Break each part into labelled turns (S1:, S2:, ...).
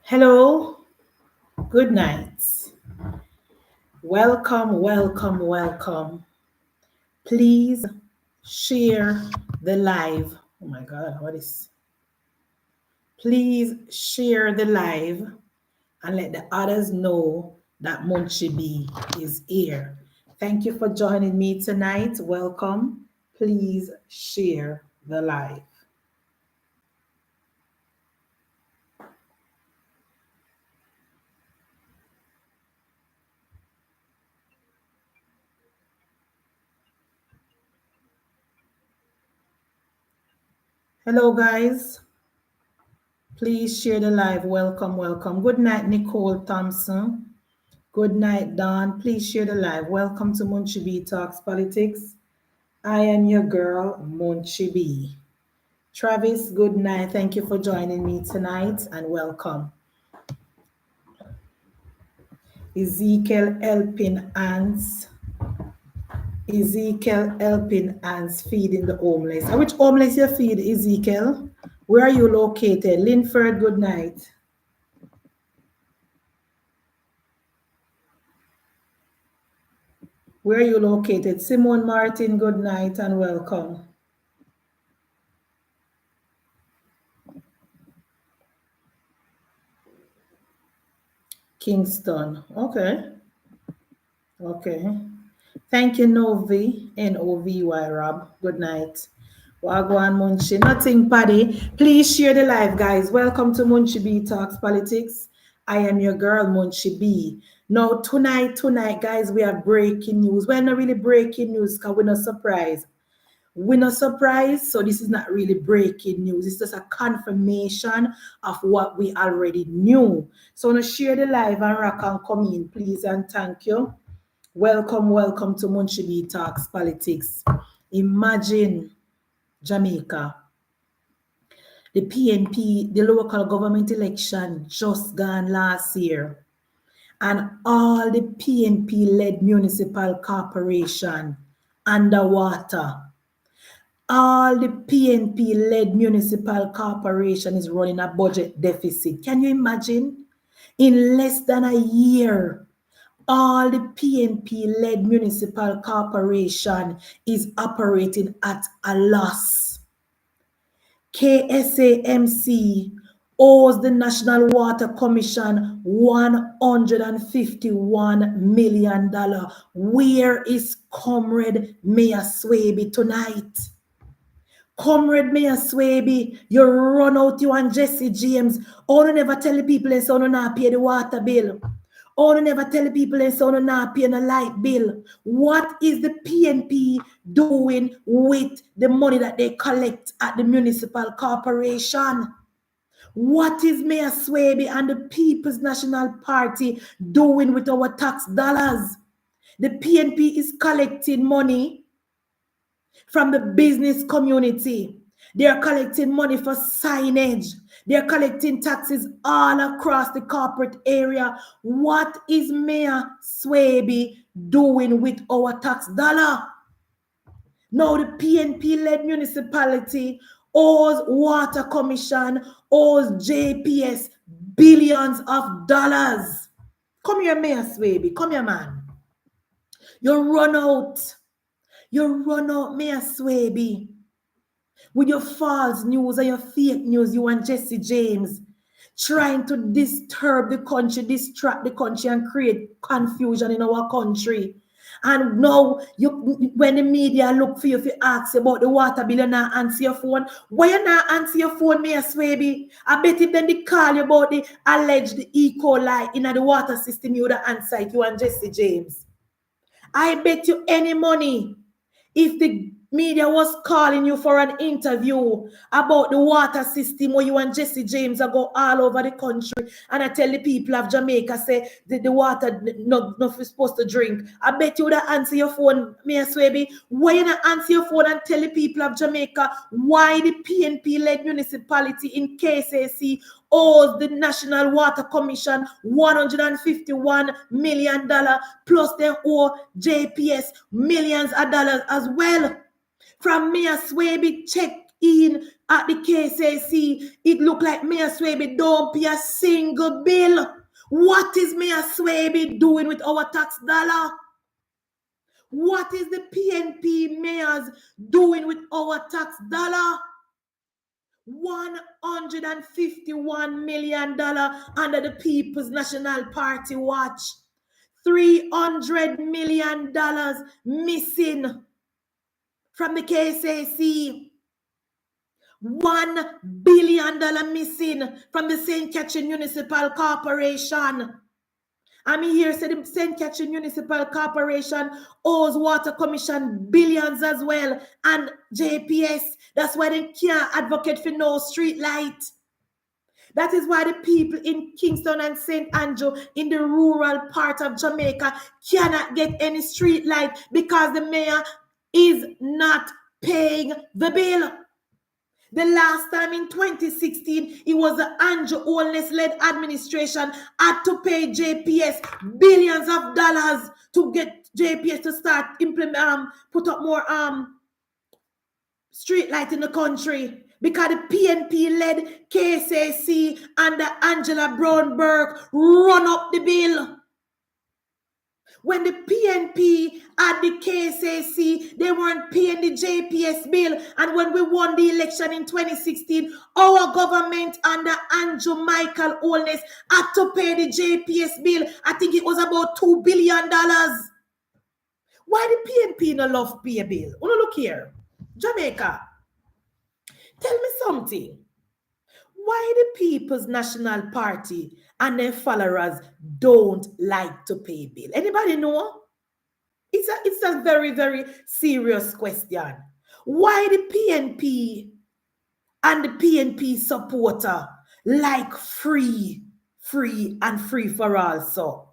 S1: Hello, good night. Welcome, welcome, welcome. Please share the live. Oh my God, what is? Please share the live and let the others know that Munchie B is here. Thank you for joining me tonight. Welcome. Please share the live. Hello, guys. Please share the live. Welcome, welcome. Good night, Nicole Thompson. Good night, Dawn. Please share the live. Welcome to Munchie B Talks Politics. I am your girl, Munchie B. Travis, good night. Thank you for joining me tonight and welcome. Ezekiel helping ants. Ezekiel helping ants feeding the homeless. Which homeless you feed, Ezekiel? Where are you located? Linford, good night. Where are you located? Simone Martin, good night and welcome. Kingston, okay. Okay. Thank you, Novi, Novy, Rob. Good night. Wagwan Munchie. Nothing, Paddy. Please share the live, guys. Welcome to Munchie B Talks Politics. I am your girl, Munchie B. Now, tonight, guys, we have breaking news. We're not really breaking news because we're not surprised. We're not surprised, so this is not really breaking news. It's just a confirmation of what we already knew. So, I'm going to share the live and rock and come in, please, and thank you. Welcome, welcome to Munchie B Talks Politics. Imagine Jamaica. The PNP, the local government election just gone last year. And all the PNP-led municipal corporation underwater. All the PNP-led municipal corporation is running a budget deficit. Can you imagine? In less than a year, all the PNP-led municipal corporation is operating at a loss. KSAMC owes the National Water Commission $151 million. Where is Comrade Mayor Swaybe tonight? Comrade Mayor Swaybe, you run out you and Jesse James. Oh, never tell the people they say not pay the water bill. Oh, never tell the people they say not pay the light bill. What is the PNP doing with the money that they collect at the municipal corporation? What is Mayor Swaybe and the People's National Party doing with our tax dollars? The PNP is collecting money from the business community. They are collecting money for signage. They are collecting taxes all across the corporate area. What is Mayor Swaybe doing with our tax dollar? Now the PNP-led municipality owes Water Commission, owes JPS billions of dollars. Come here, Mayor Swaybe. Come here, man. You run out, Mayor Swaybe, with your false news and your fake news, you and Jesse James, trying to disturb the country, distract the country, and create confusion in our country. And now, when the media look for you, if you ask about the water bill, you not answer your phone. Why you not answer your phone, Mayor Swaybe? I bet if then they call you about the alleged E. coli in the water system, you would have answered, you and Jesse James. I bet you any money, if the media was calling you for an interview about the water system where you and Jesse James are go all over the country and I tell the people of Jamaica say the water not supposed to drink, I bet you would answer your phone, Mayor Swaybe. Why you not answer your phone and tell the people of Jamaica why the PNP-led municipality in KSAC owes the National Water Commission $151 million plus they owe JPS millions of dollars as well? From Mayor Swaybe check in at the KCC, it looked like Mayor Swaybe don't pay a single bill. What is Mayor Swaybe doing with our tax dollar? What is the PNP mayors doing with our tax dollar? $151 million under the People's National Party watch. $300 million missing from the KCC. $1 billion missing from the St. Catherine Municipal Corporation. I mean, here said the St. Catherine Municipal Corporation owes Water Commission billions as well, and JPS. That's why they can't advocate for no street light. That is why the people in Kingston and St. Andrew in the rural part of Jamaica cannot get any street light because the mayor is not paying the bill. The last time in 2016, it was the Andrew Holness-led administration had to pay JPS billions of dollars to get JPS to start put up more street light in the country, because the PNP-led KCC under Angela Brown-Burke run up the bill. When the PNP at the KCC, they weren't paying the JPS bill. And when we won the election in 2016, our government under Andrew Michael Holness had to pay the JPS bill. I think it was about $2 billion. Why the PNP no love pay a bill? Oh, look here. Jamaica, tell me something. Why the People's National Party and their followers don't like to pay bill? Anybody know? It's a very, very serious question. Why the PNP and the PNP supporter like free for all? So,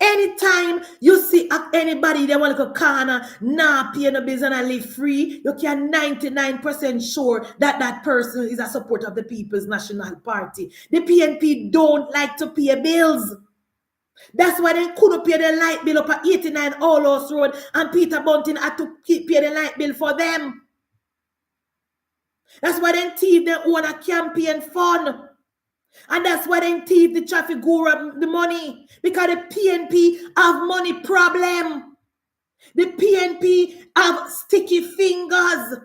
S1: anytime you see anybody they want to go corner, nah, pay no bills and I live free, you can 99% sure that that person is a supporter of the People's National Party. The PNP don't like to pay bills. That's why they couldn't pay the light bill up at 89 Allhouse Road, and Peter Bunting had to pay the light bill for them. That's why they thief their own a campaign fund. And that's why they thief the traffic guru the money. Because the PNP have money problem. The PNP have sticky fingers.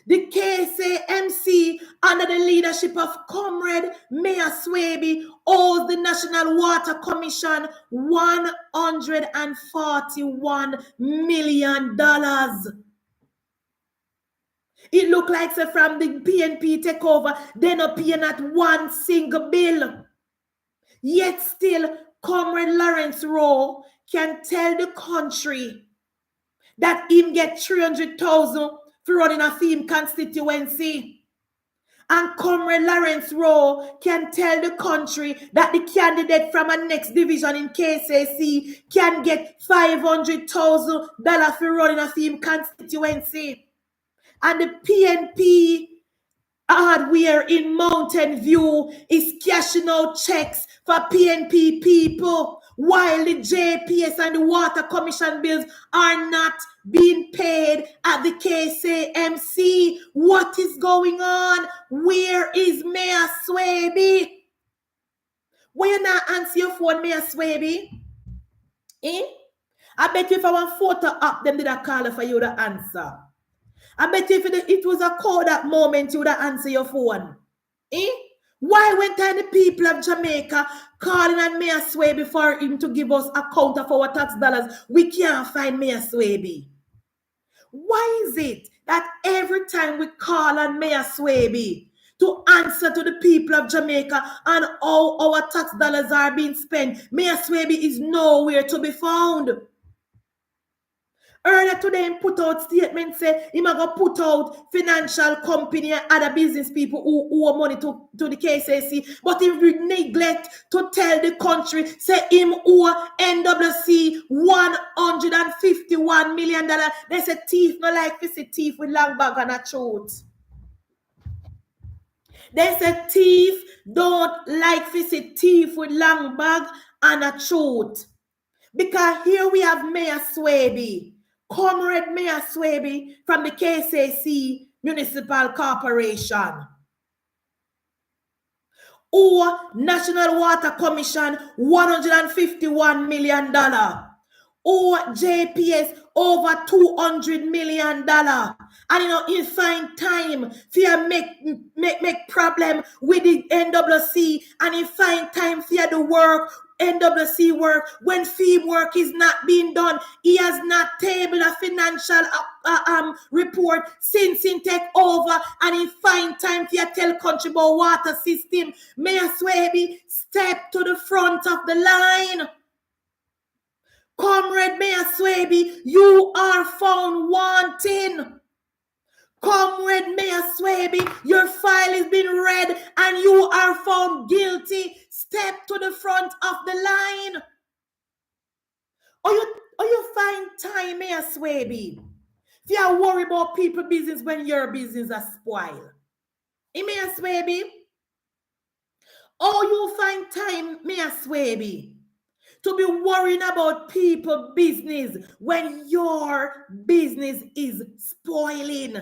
S1: The KCMC, under the leadership of Comrade Mayor Swaybe, owes the National Water Commission $141 million. It look like so from the PNP takeover, they're not paying not one single bill. Yet still, Comrade Lawrence Rowe can tell the country that him get 300,000 for running a theme constituency. And Comrade Lawrence Rowe can tell the country that the candidate from a next division in KCC can get $500,000 for running a theme constituency. And the PNP hardware in Mountain View is cashing out checks for PNP people, while the JPS and the Water Commission bills are not being paid at the KCMC. What is going on? Where is Mayor Swaybe? Why you not answer your phone, Mayor Swaybe? I bet you if I want photo up, them did a call for you to answer. I bet if it was a call that moment, you would have answered your phone. Why went the people of Jamaica calling on Mayor Swaybe for him to give us account of our tax dollars? We can't find Mayor Swaybe. Why is it that every time we call on Mayor Swaybe to answer to the people of Jamaica and how our tax dollars are being spent, Mayor Swaybe is nowhere to be found? Earlier today, he put out statement say he might go put out financial company and other business people who owe money to the KCC, but he neglect to tell the country say him owe NWC $151 million. They say thief no like to see thief with long bag and a throat. They say thief don't like to see thief with long bag and a throat. Because here we have Mayor Swaybe, Comrade Mayor Swaybe from the KCC, Municipal Corporation. Or National Water Commission, $151 million. Or JPS, over $200 million. And you find time for you make problem with the NWC, and you find time for you to work NWC work when fee work is not being done. He has not tabled a financial report since he take over, and he find time for you tell country about water system. Mayor Swaybe, step to the front of the line. Comrade Mayor Swaybe, you are found wanting. Comrade Mayor Swaybe, your file is being read and you are found guilty. Step to the front of the line. Or you find time, Mayor Swaybe, if you are worried about people business when your business is spoiled. Mayor Swaybe, or you find time, Mayor Swaybe, to be worrying about people business when your business is spoiling.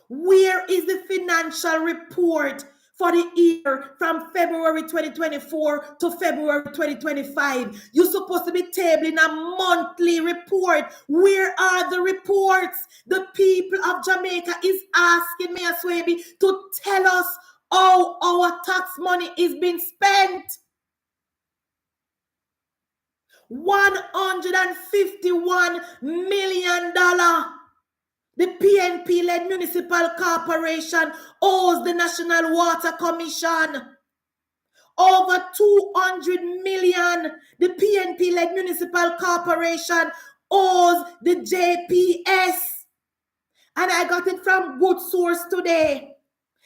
S1: Where is the financial report for the year from February 2024 to February 2025? You're supposed to be tabling a monthly report. Where are the reports? The people of Jamaica is asking Mayor Swaybe to tell us how our tax money is being spent. $151 million. The PNP-led Municipal Corporation owes the National Water Commission over $200 million. The PNP-led Municipal Corporation owes the JPS. And I got it from good source today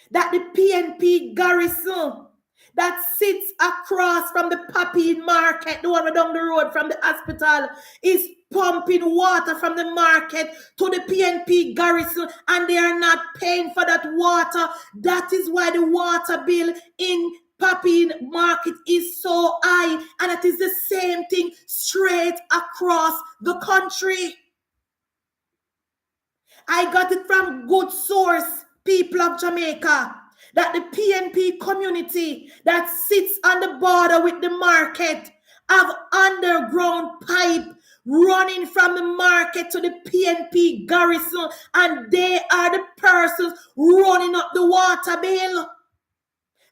S1: that the PNP garrison that sits across from the Poppy Market, the one down the road from the hospital, is pumping water from the market to the PNP garrison, and they are not paying for that water. That is why the water bill in Poppy Market is so high, and it is the same thing straight across the country. I got it from good source, people of Jamaica, that the PNP community that sits on the border with the market have underground pipe running from the market to the PNP garrison, and they are the persons running up the water bill.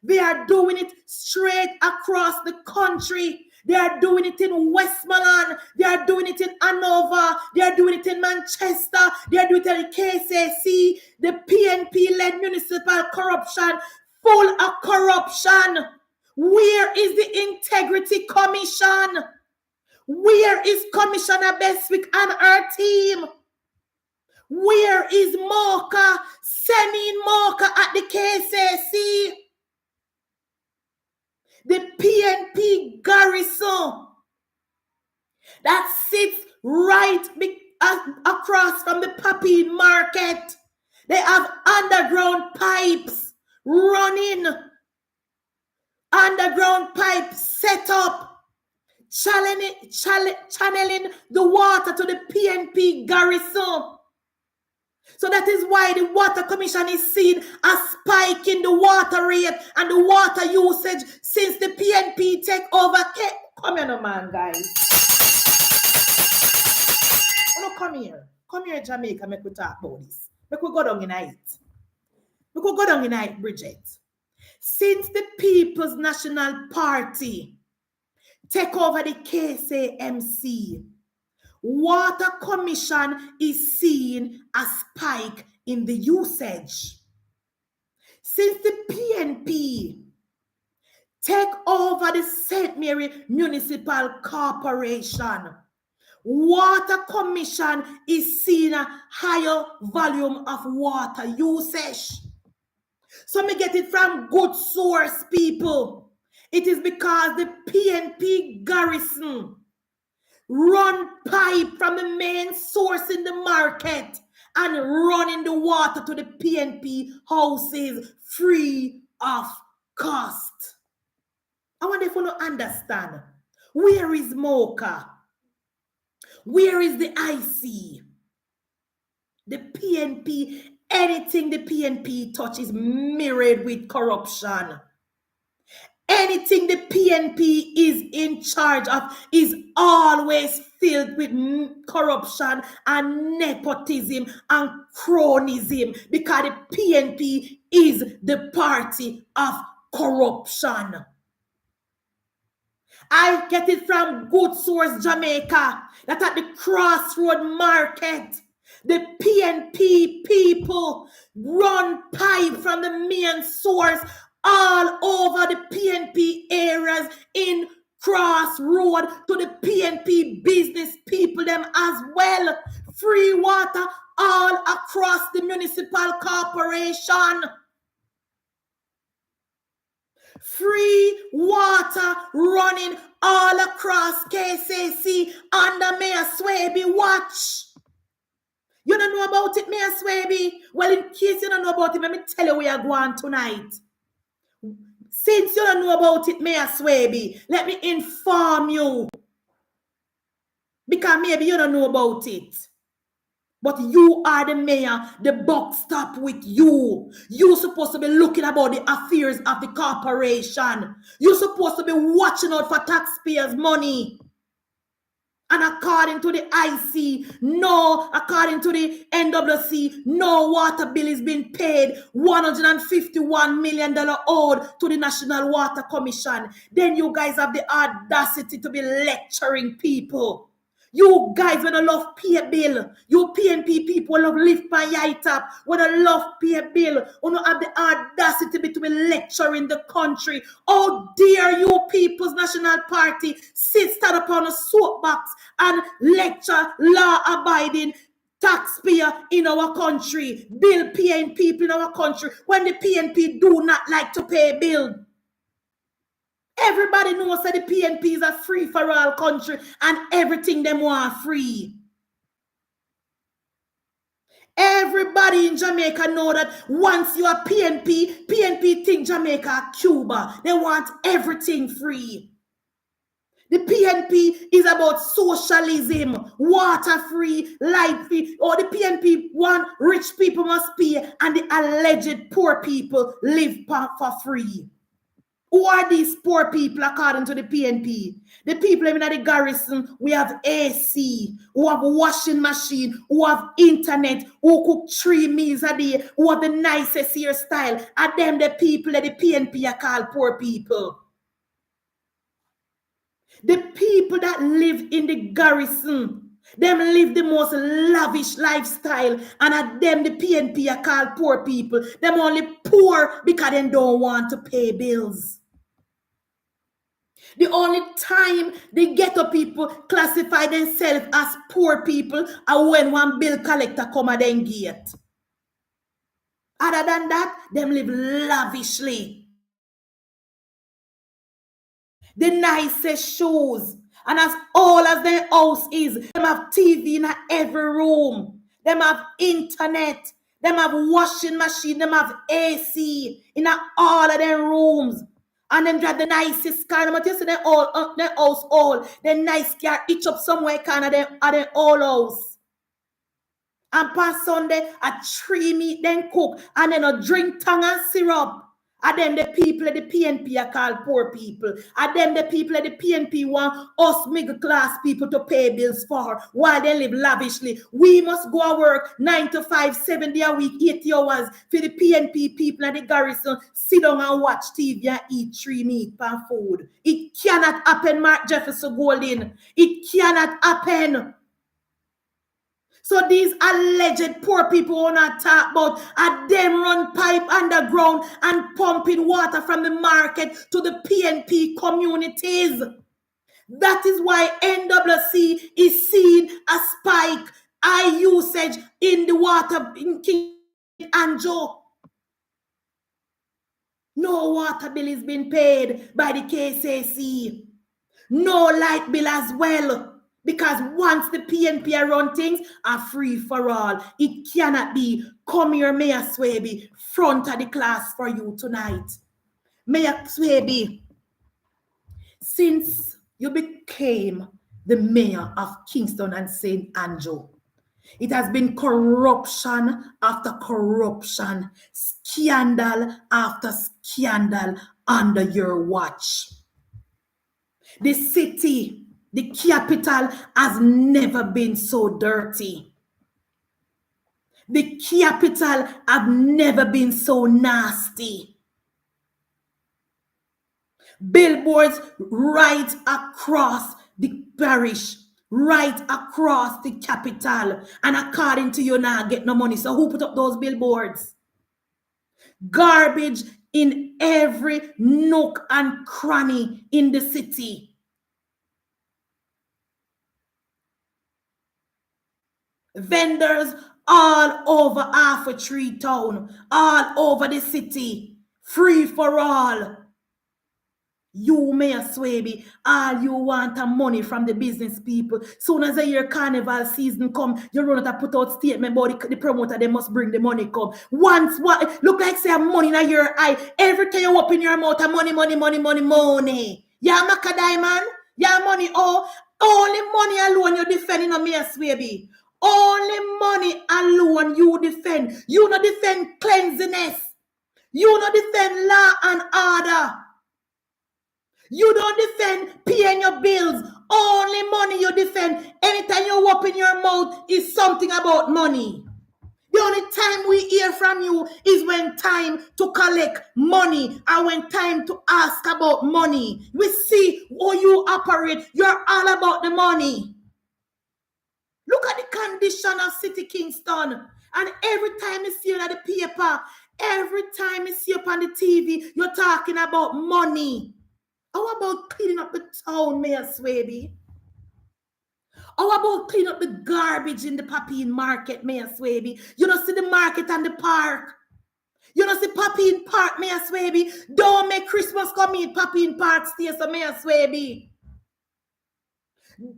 S1: They are doing it straight across the country. They are doing it in Westmoreland. They are doing it in Hanover. They are doing it in Manchester. They are doing it in KCC. The PNP-led municipal corruption, full of corruption. Where is the Integrity Commission? Where is Commissioner Beswick and her team? Where is Mocha? Sending Mocha at the KCC. The PNP garrison that sits right across from the Poppy Market. They have underground pipes running. Underground pipes set up, channeling the water to the PNP garrison. So that is why the Water Commission is seeing a spike in the water rate and the water usage since the PNP take over. Come here, no man, guys. Oh, no, come here. Come here, Jamaica, make we talk about this. Make we go down in it. Make we go down in it, Bridget. Since the People's National Party take over the KCMC, Water Commission is seeing a spike in the usage. Since the PNP take over the St. Mary Municipal Corporation, Water Commission is seeing a higher volume of water usage. So me get it from good source, people. It is because the PNP garrison run pipe from the main source in the market and running the water to the PNP houses free of cost. I wonder if you don't understand. Where is Mocha? Where is the IC? The PNP Anything the PNP touch is mirrored with corruption. Anything the PNP is in charge of is always filled with corruption and nepotism and cronyism, because the PNP is the party of corruption. I get it from Good Source Jamaica, that at the Crossroad Market, the PNP people run pipe from the main source all over the PNP areas in Crossroad to the PNP business people them as well. Free water all across the municipal corporation. Free water running all across KCC under Mayor Swaybe watch. You don't know about it, Mayor Swaybe? Well, in case you don't know about it, let me tell you where you're going tonight. Since you don't know about it, Mayor Swaybe, let me inform you. Because maybe you don't know about it. But you are the mayor. The buck stop with you. You're supposed to be looking about the affairs of the corporation. You're supposed to be watching out for taxpayers' money. And according to the IC, no, according to the NWC, no water bill is being paid. $151 million owed to the National Water Commission. Then you guys have the audacity to be lecturing people. You guys, when I love pay a bill, you PNP people love lift my yite up. When I love pay a bill, you don't have the audacity to be lecturing the country. Oh dear, you People's National Party stand upon a soapbox and lecture law-abiding taxpayer in our country, bill paying people in our country, when the PNP do not like to pay bill. Everybody knows that the PNP is a free-for-all country and everything them want free. Everybody in Jamaica know that once you are PNP think Jamaica Cuba. They want everything free. The PNP is about socialism, water free, light free. Or the PNP want rich people must pay and the alleged poor people live for free. Who are these poor people according to the PNP? The people living at the garrison, we have AC, who have washing machine, who have internet, who cook 3 meals a day, who have the nicest hairstyle. And them the people that the PNP are called poor people. The people that live in the garrison, them live the most lavish lifestyle, and at them the PNP are called poor people. Them only poor because they don't want to pay bills. The only time the ghetto people classify themselves as poor people are when one bill collector come at them gate. Other than that, them live lavishly. The nicest shoes. And as all as their house is, them have TV in every room. Them have internet. Them have washing machine. Them have AC in all of their rooms. And them drive the nicest car. But you see their house all. The nice car each up somewhere kind of their all house. And past Sunday, a 3 meat then cook. And then a drink tongue and syrup. And then the people at the PNP are called poor people. And then the people at the PNP want us middle class people to pay bills for while they live lavishly. We must go to work 9 to 5, 7 days a week, 80 hours for the PNP people at the garrison sit down and watch TV and eat 3 meat and food. It cannot happen, Mark Jefferson Golden. It cannot happen. So these alleged poor people who not talk about, and them run pipe underground and pumping water from the market to the PNP communities. That is why NWC is seeing a spike, high usage in the water in Kingston and Joe. No water bill is being paid by the KCC. No light bill as well. Because once the PNP run things are free for all. It cannot be, come here, Mayor Swaybe, front of the class for you tonight. Mayor Swaybe, since you became the mayor of Kingston and St. Andrew, It has been corruption after corruption, scandal after scandal under your watch. The city, the capital, has never been so dirty. The capital has never been so nasty. Billboards right across the parish, right across the capital. And according to you now, get no money. So who put up those billboards? Garbage in every nook and cranny in the city. Vendors all over Half Tree Town, all over the city, free for all. You, Mayor Swaybe, all you want are money from the business people. Soon as your carnival season come, you run out to put out statement about the promoter, they must bring the money come. Once, what look like say money in your eye, every time you open your mouth, money, money, money, money, money. Yeah, Maka Diamond, yeah, money, oh, only money alone you defending on Mayor Swaybe. Only money alone you defend. You not defend cleanliness. You not defend law and order. You don't defend paying your bills. Only money you defend. Anytime you open your mouth is something about money. The only time we hear from you is when time to collect money and when time to ask about money. We see how you operate. You're all about the money. Look at the condition of City Kingston. And every time you see it at the paper, every time you see it on the TV, you're talking about money. How about cleaning up the town, Mayor Swaybe? How about cleaning up the garbage in the Papine Market, Mayor Swaybe? You don't see the market and the park. You don't see Papine Park, Mayor Swaybe. Don't make Christmas come in Papine Park stay, so Mayor Swaybe.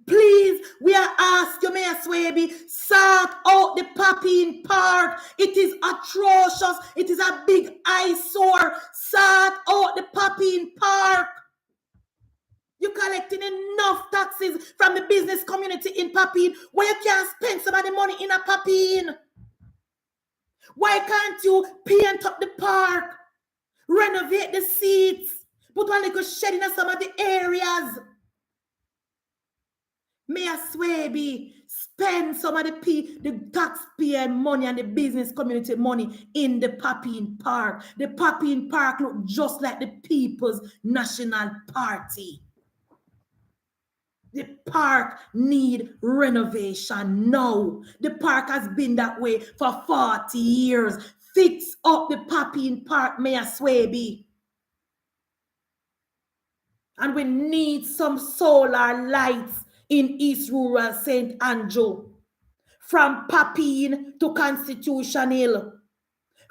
S1: Please, we are asking you, Mayor Swaybe, sort out the Papine Park. It is atrocious. It is a big eyesore. Sort out the Papine Park. You're collecting enough taxes from the business community in Papine where you can't spend some of the money in a Papine. Why can't you paint up the park, renovate the seats, put one little shed in some of the areas? Mayor Swaybe, spend some of the taxpayer money and the business community money in the Papine Park. The Papine Park look just like the People's National Party. The park need renovation now. The park has been that way for 40 years. Fix up the Papine Park, Mayor Swaybe. And we need some solar lights in East Rural St. Andrew. From Papine to Constitution Hill.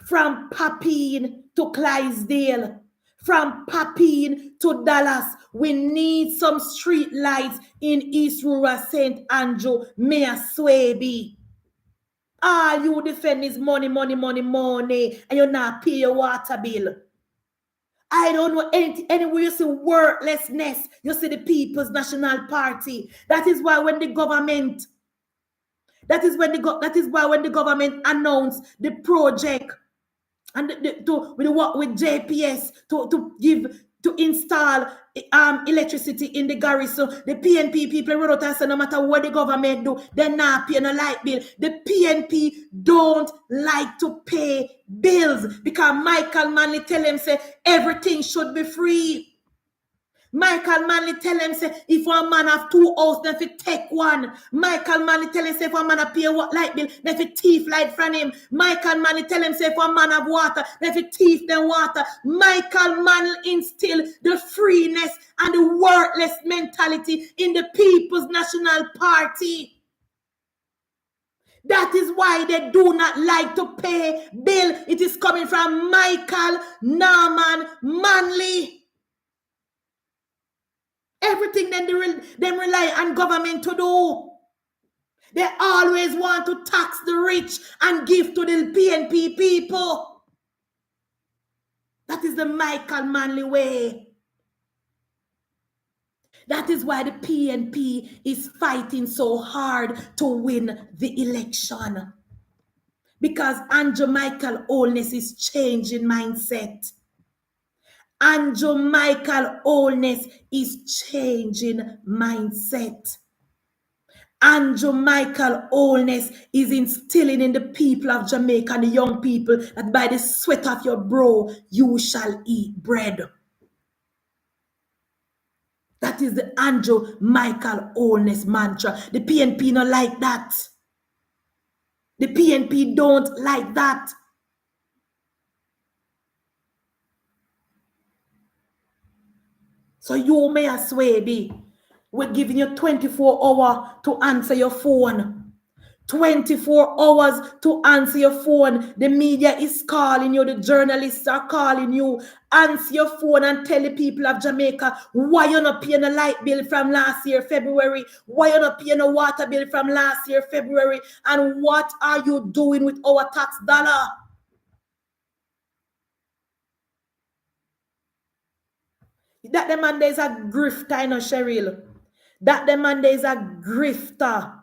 S1: From Papine to Clydesdale. From Papine to Dallas. We need some street lights in East Rural St. Andrew, Mayor Swaybe. All you defend is money, money, money, money, and you not pay your water bill. I don't know anywhere you see worthlessness, you see the People's National Party. That is why when the government, that is why when the government announced the project and with JPS to install electricity in the garrison, the PNP people wrote out and said no matter what the government do, they're not paying a light bill. The PNP don't like to pay bills because Michael Manley tell them say everything should be free. Michael Manley tell him say if one man have 2 houses, then if take one. Michael Manley tell him say if one man have pay what light bill, then if thief light from him. Michael Manley tell him say if one man have water, then if thief then water. Michael Manley instill the freeness and the worthless mentality in the People's National Party. That is why they do not like to pay bill. It is coming from Michael Norman Manley. Everything them rely on government to do. They always want to tax the rich and give to the PNP people. That is the Michael Manley way. That is why the PNP is fighting so hard to win the election. Because Andrew Michael Holness is changing mindset. Andrew Michael Holness is changing mindset. Andrew Michael Holness is instilling in the people of Jamaica and the young people that by the sweat of your brow you shall eat bread. That is the Andrew Michael Holness mantra. The PNP not like that. The PNP don't like that. So you, Mayor Swaybe, we're giving you 24 hours to answer your phone. 24 hours to answer your phone. The media is calling you. The journalists are calling you. Answer your phone and tell the people of Jamaica why you're not paying a light bill from last year, February. Why you're not paying a water bill from last year, February. And what are you doing with our tax dollar? That the man there is a grifter, you know, Cheryl. That the man there is a grifter.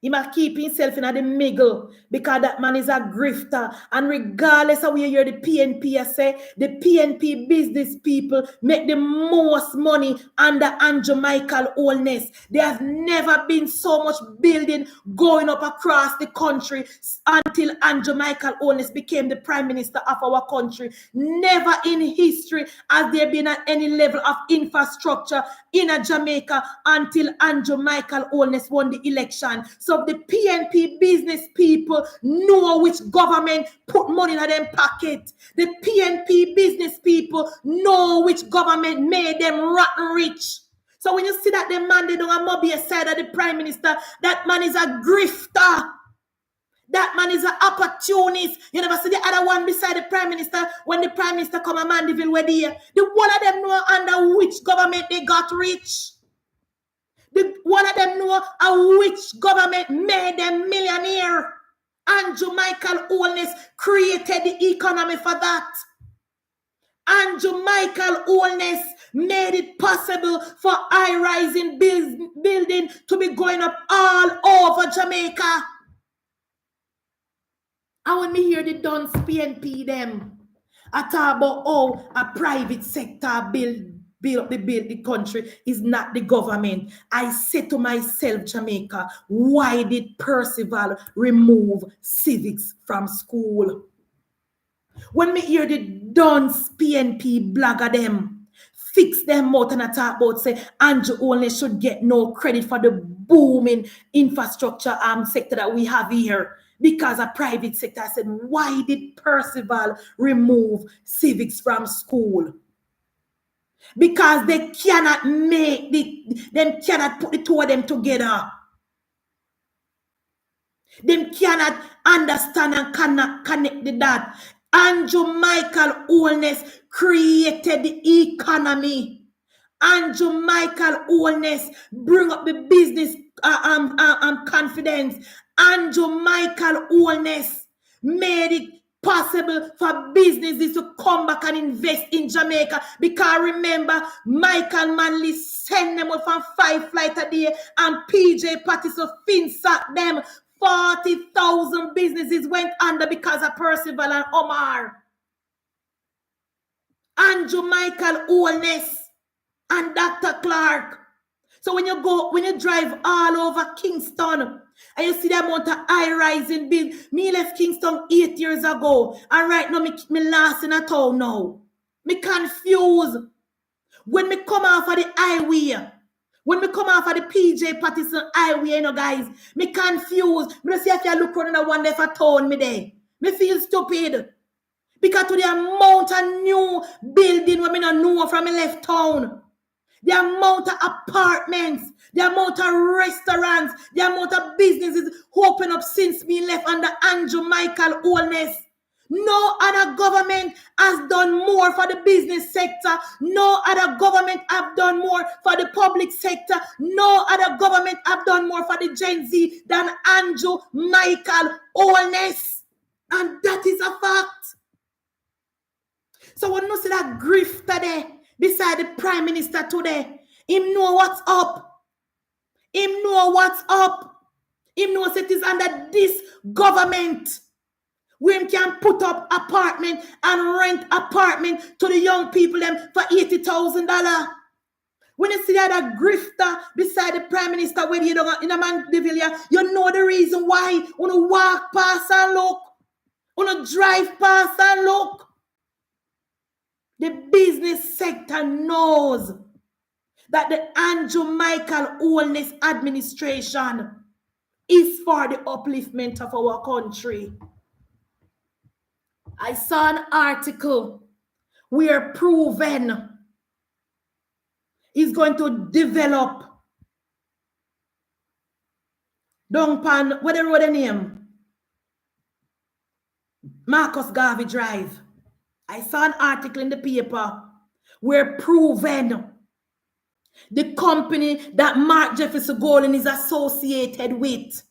S1: He must keep himself in the middle because that man is a grifter. And regardless of where you hear the PNP, I say, the PNP business people make the most money under Andrew Michael Holness. There has never been so much building going up across the country until Andrew Michael Holness became the Prime Minister of our country. Never in history has there been at any level of infrastructure in Jamaica until Andrew Michael Holness won the election. So the PNP business people know which government put money in their pocket. The PNP business people know which government made them rotten rich. So when you see that the man they don't have be side of the Prime Minister, that man is a grifter. That man is an opportunist. You never see the other one beside the Prime Minister when the Prime Minister come a Mandeville where they the one of them know under which government they got rich. One of them know which government made them millionaire. Andrew Michael Holness created the economy for that. Andrew Michael Holness made it possible for high-rising building to be going up all over Jamaica. And when me hear the Duns PNP them, I talk about how a private sector build up the country is not the government. I say to myself, Jamaica, why did Percival remove civics from school? When me hear the Duns PNP blogger them, fix them out and I talk about say Andrew only should get no credit for the booming infrastructure sector that we have here. Because a private sector, I said, why did Percival remove civics from school? Because they cannot them cannot put the two of them together. Them cannot understand and cannot connect the dot. Andrew Michael Holness created the economy. Andrew Michael Holness bring up the business confidence. Andrew Michael Holness made it possible for businesses to come back and invest in Jamaica. Because remember, Michael Manley sent them from 5 flights a day and PJ Patterson finsat them. 40,000 businesses went under because of Percival and Omar. Andrew Michael Holness and Dr. Clark. So when you drive all over Kingston and you see the amount of high-rising build, me left Kingston 8 years ago, and right now me last in a town now. Me confused. When me come off of the highway, when me come off of the PJ Patterson highway, you know, guys, me confused. Me don't see if you look around and wonder if I town me there. Me feel stupid. Because to the amount of new building when me not know from me left town. The amount of apartments, the amount of restaurants, the amount of businesses open up since me left under Andrew Michael Holness. No other government has done more for the business sector. No other government have done more for the public sector. No other government have done more for the Gen Z than Andrew Michael Holness. And that is a fact. So when you see that grifter there, beside the Prime Minister today, Him know what's up. Him know what's up. Him knows it is under this government where him can put up apartment and rent apartment to the young people them for $80,000. When you see that grifter beside the Prime Minister when you don't in a Mandeville, you know the reason why. You wanna walk past and look. You wanna drive past and look. The business sector knows that the Andrew Michael Holness administration is for the upliftment of our country. I saw an article where Proven is going to develop Dongpan, what the road name? Marcus Garvey Drive. I saw an article in the paper where Proven, the company that Mark Jefferson Golden is associated with,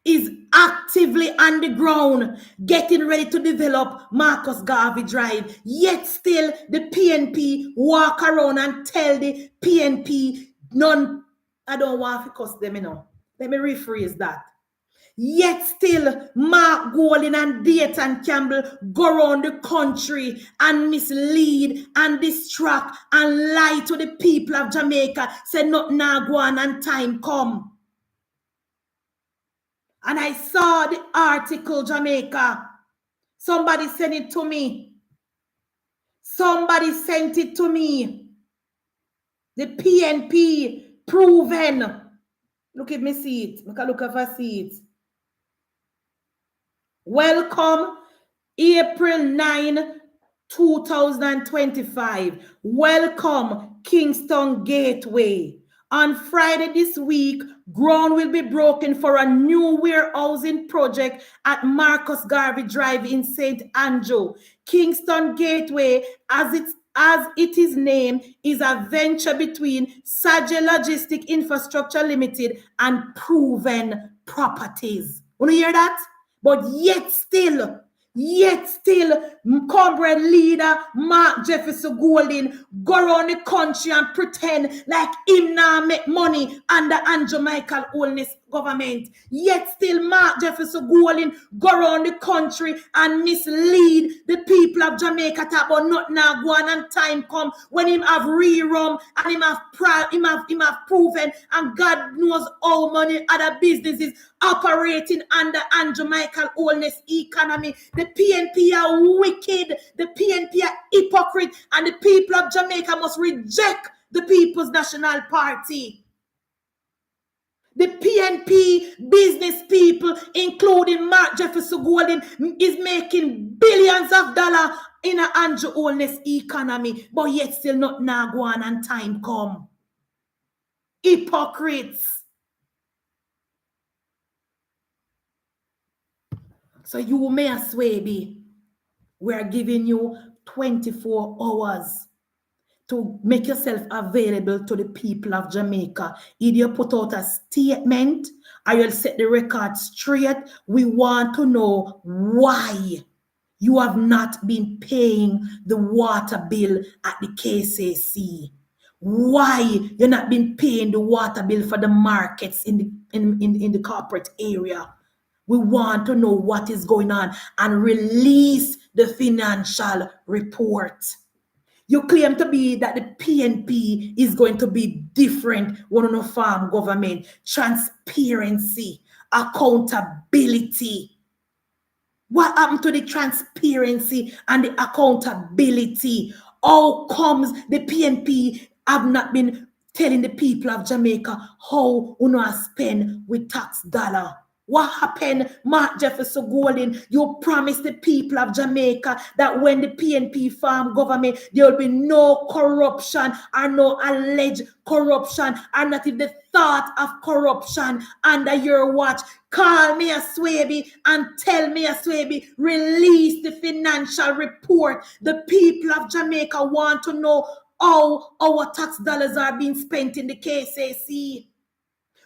S1: is actively on the ground getting ready to develop Marcus Garvey Drive. Yet still the PNP walk around and tell the PNP none. I don't want to cuss them, you know. Let me rephrase that. Yet still Mark Golden and Dayton Campbell go around the country and mislead and distract and lie to the people of Jamaica. Say not now go on and time come. And I saw the article, Jamaica. Somebody sent it to me. Somebody sent it to me. The PNP Proven. Look at me, see it. Look if I see it. Welcome, April 9, 2025. Welcome, Kingston Gateway. On Friday this week, ground will be broken for a new warehousing project at Marcus Garvey Drive in St. Andrew. Kingston Gateway, as it is named, is a venture between Saje Logistic Infrastructure Limited and Proven Properties. Want to hear that? But yet still, comrade leader Mark Jefferson Golden go around the country and pretend like him now make money under Andrew Michael Holness government. Yet still Mark Jefferson Golden go around the country and mislead the people of Jamaica talk about not now go on and time come when him have re-rum and him have Proven, and God knows how many other businesses operating under Andrew Michael Holness economy. The PNP are wicked, the PNP are hypocrite, and the people of Jamaica must reject the People's National Party. The PNP business people, including Mark Jefferson Golden, is making billions of dollars in an Andrew Holness economy, but yet still not now go on and time come. Hypocrites. So you, Mayor Swaybe, we are giving you 24 hours to make yourself available to the people of Jamaica. Either you put out a statement or you'll set the record straight. We want to know why you have not been paying the water bill at the KCC. Why you're not been paying the water bill for the markets in the corporate area. We want to know what is going on and release the financial report. You claim to be that the PNP is going to be different when on farm government. Transparency, accountability. What happened to the transparency and the accountability? How comes the PNP have not been telling the people of Jamaica how we spend with tax dollar? What happened, Mark Jefferson Golden? You promised the people of Jamaica that when the PNP farm government, there will be no corruption or no alleged corruption or not even the thought of corruption under your watch. Call me a Swaybe and tell me a Swaybe, release the financial report. The people of Jamaica want to know how our tax dollars are being spent in the KCC.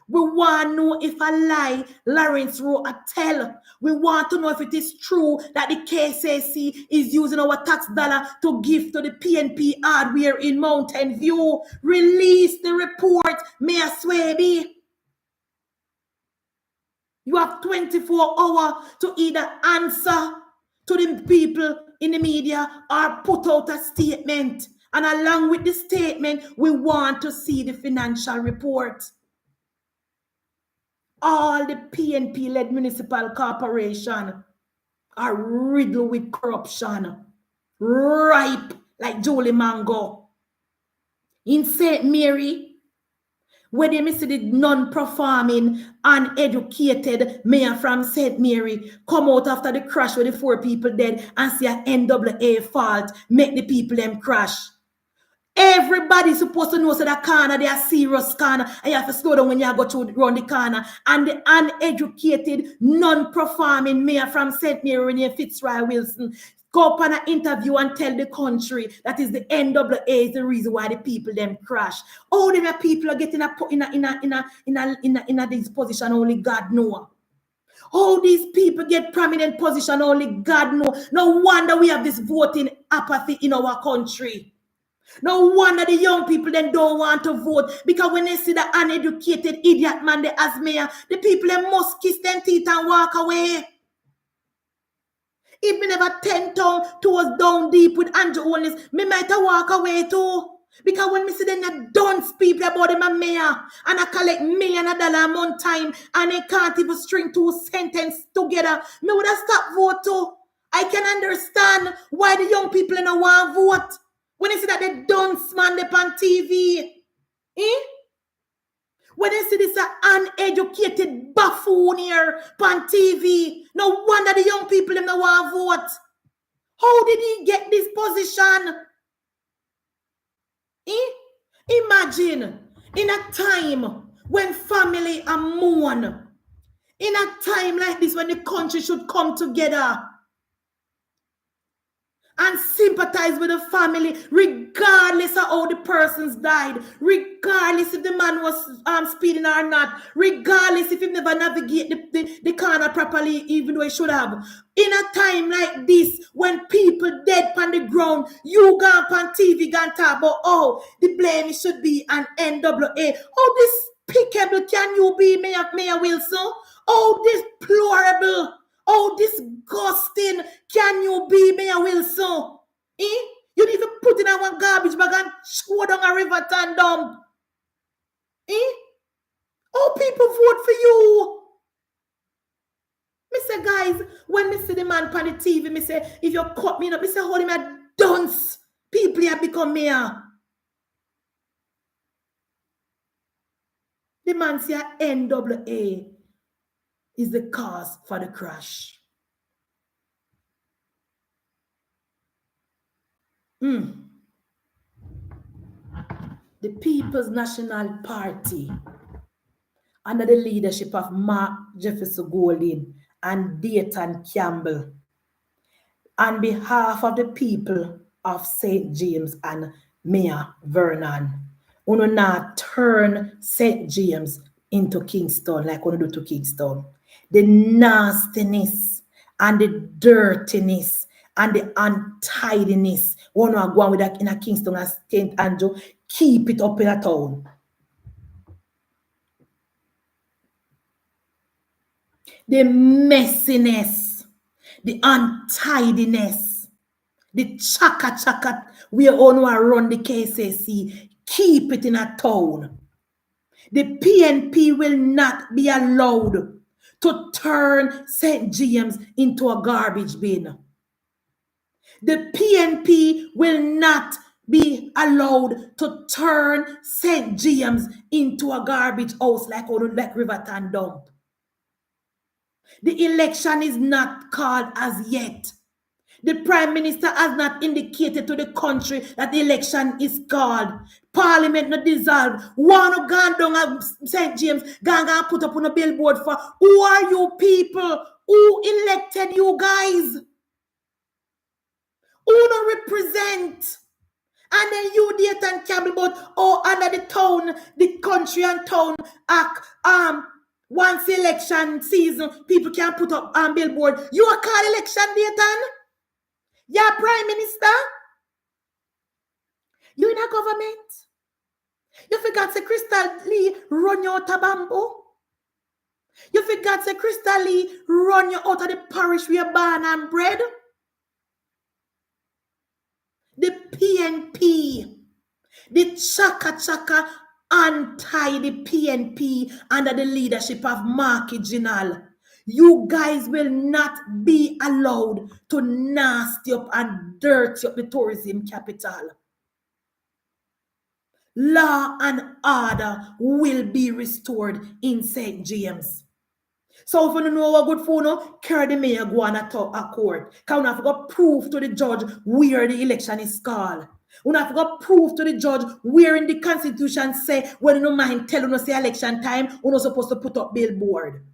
S1: We want to know if a lie Lawrence wrote a tell. We want to know if it is true that the KCC is using our tax dollar to give to the PNP hardware in Mountain View. Release the report, Mayor Swaybe. You have 24 hours to either answer to the people in the media or put out a statement. And along with the statement, we want to see the financial report. All the PNP-led municipal corporation are riddled with corruption, ripe like Julie Mango. In St. Mary, where they see the non-performing, uneducated mayor from St. Mary come out after the crash where the 4 people dead and see an NAA fault, make the people them crash. Everybody's supposed to know so that corner, they are serious corner, and you have to slow down when you go through around the corner. And the uneducated, non-performing mayor from St. Mary, Renee Fitzroy Wilson, go up on an interview and tell the country that is the NAA is the reason why the people them crash. All the people are getting in this position only God know. All these people get prominent position only God know. No wonder we have this voting apathy in our country. No wonder the young people then don't want to vote, because when they see the uneducated idiot man they as mayor, the people then must kiss them teeth and walk away. If me never 10 toes down deep with Andrew Holness, me might walk away too. Because when me see them dunce people about them a mayor and I collect $1 million a month time and they can't even string 2 sentences together, me would have stopped vote too. I can understand why the young people don't want to vote. When they see that they dunce man up on TV. When they see this uneducated buffoon here on TV, no wonder the young people don't want to vote. How did he get this position? Imagine in a time when family are mourn, in a time like this when the country should come together and sympathize with the family, regardless of how the persons died, regardless if the man was speeding or not, regardless if he never navigate the corner properly, even though he should have. In a time like this, when people dead on the ground, you go up on TV and talk about, oh, the blame should be an NAA. Oh, despicable can you be, Mayor Wilson? Oh, deplorable. Oh, disgusting can you be, Mayor Wilson? You need to put in one garbage bag and throw down a river and dump. Oh, people vote for you. Me say, guys, when me see the man on the TV, me say, if you cut me up, me say, hold him a dunce. People have become mayor. The man say NAA is the cause for the crash. The People's National Party, under the leadership of Mark Jefferson Golding and Dayton Campbell, on behalf of the people of St. James and Mayor Vernon, we will not turn St. James into Kingston like we do to Kingston. The nastiness and the dirtiness and the untidiness, we want to go on with that in a Kingston and St. Andrew, keep it up in a town. The messiness, the untidiness, the chaka, we all want to run the KCC, keep it in a town. The PNP will not be allowed to turn St. James into a garbage bin. The PNP will not be allowed to turn St. James into a garbage house like Riverton dump. The election is not called as yet. The Prime Minister has not indicated to the country that the election is called. Parliament not dissolved. One gone down at St. James, gone put up on a billboard for who are you people? Who elected you guys? Who don't represent? And then you Dayton Campbell about under the town, the country and town act, Once election season, people can put up on billboard. You are called election dayton? You're prime minister? You in a government? You forgot say Crystal Lee run you out of bamboo? You forgot say Crystal Lee run you out of the parish where you're born and bred? The PNP, the chaka anti the PNP under the leadership of Marky Ginal. You guys will not be allowed to nasty up and dirty up the tourism capital. Law and order will be restored in St. James. So if you don't know what good for no, carry the mayor go on a court. Because we have got proof to the judge where the election is called. We have got proof to the judge where in the constitution say when you don't mind telling us the election time, we're not supposed to put up billboard.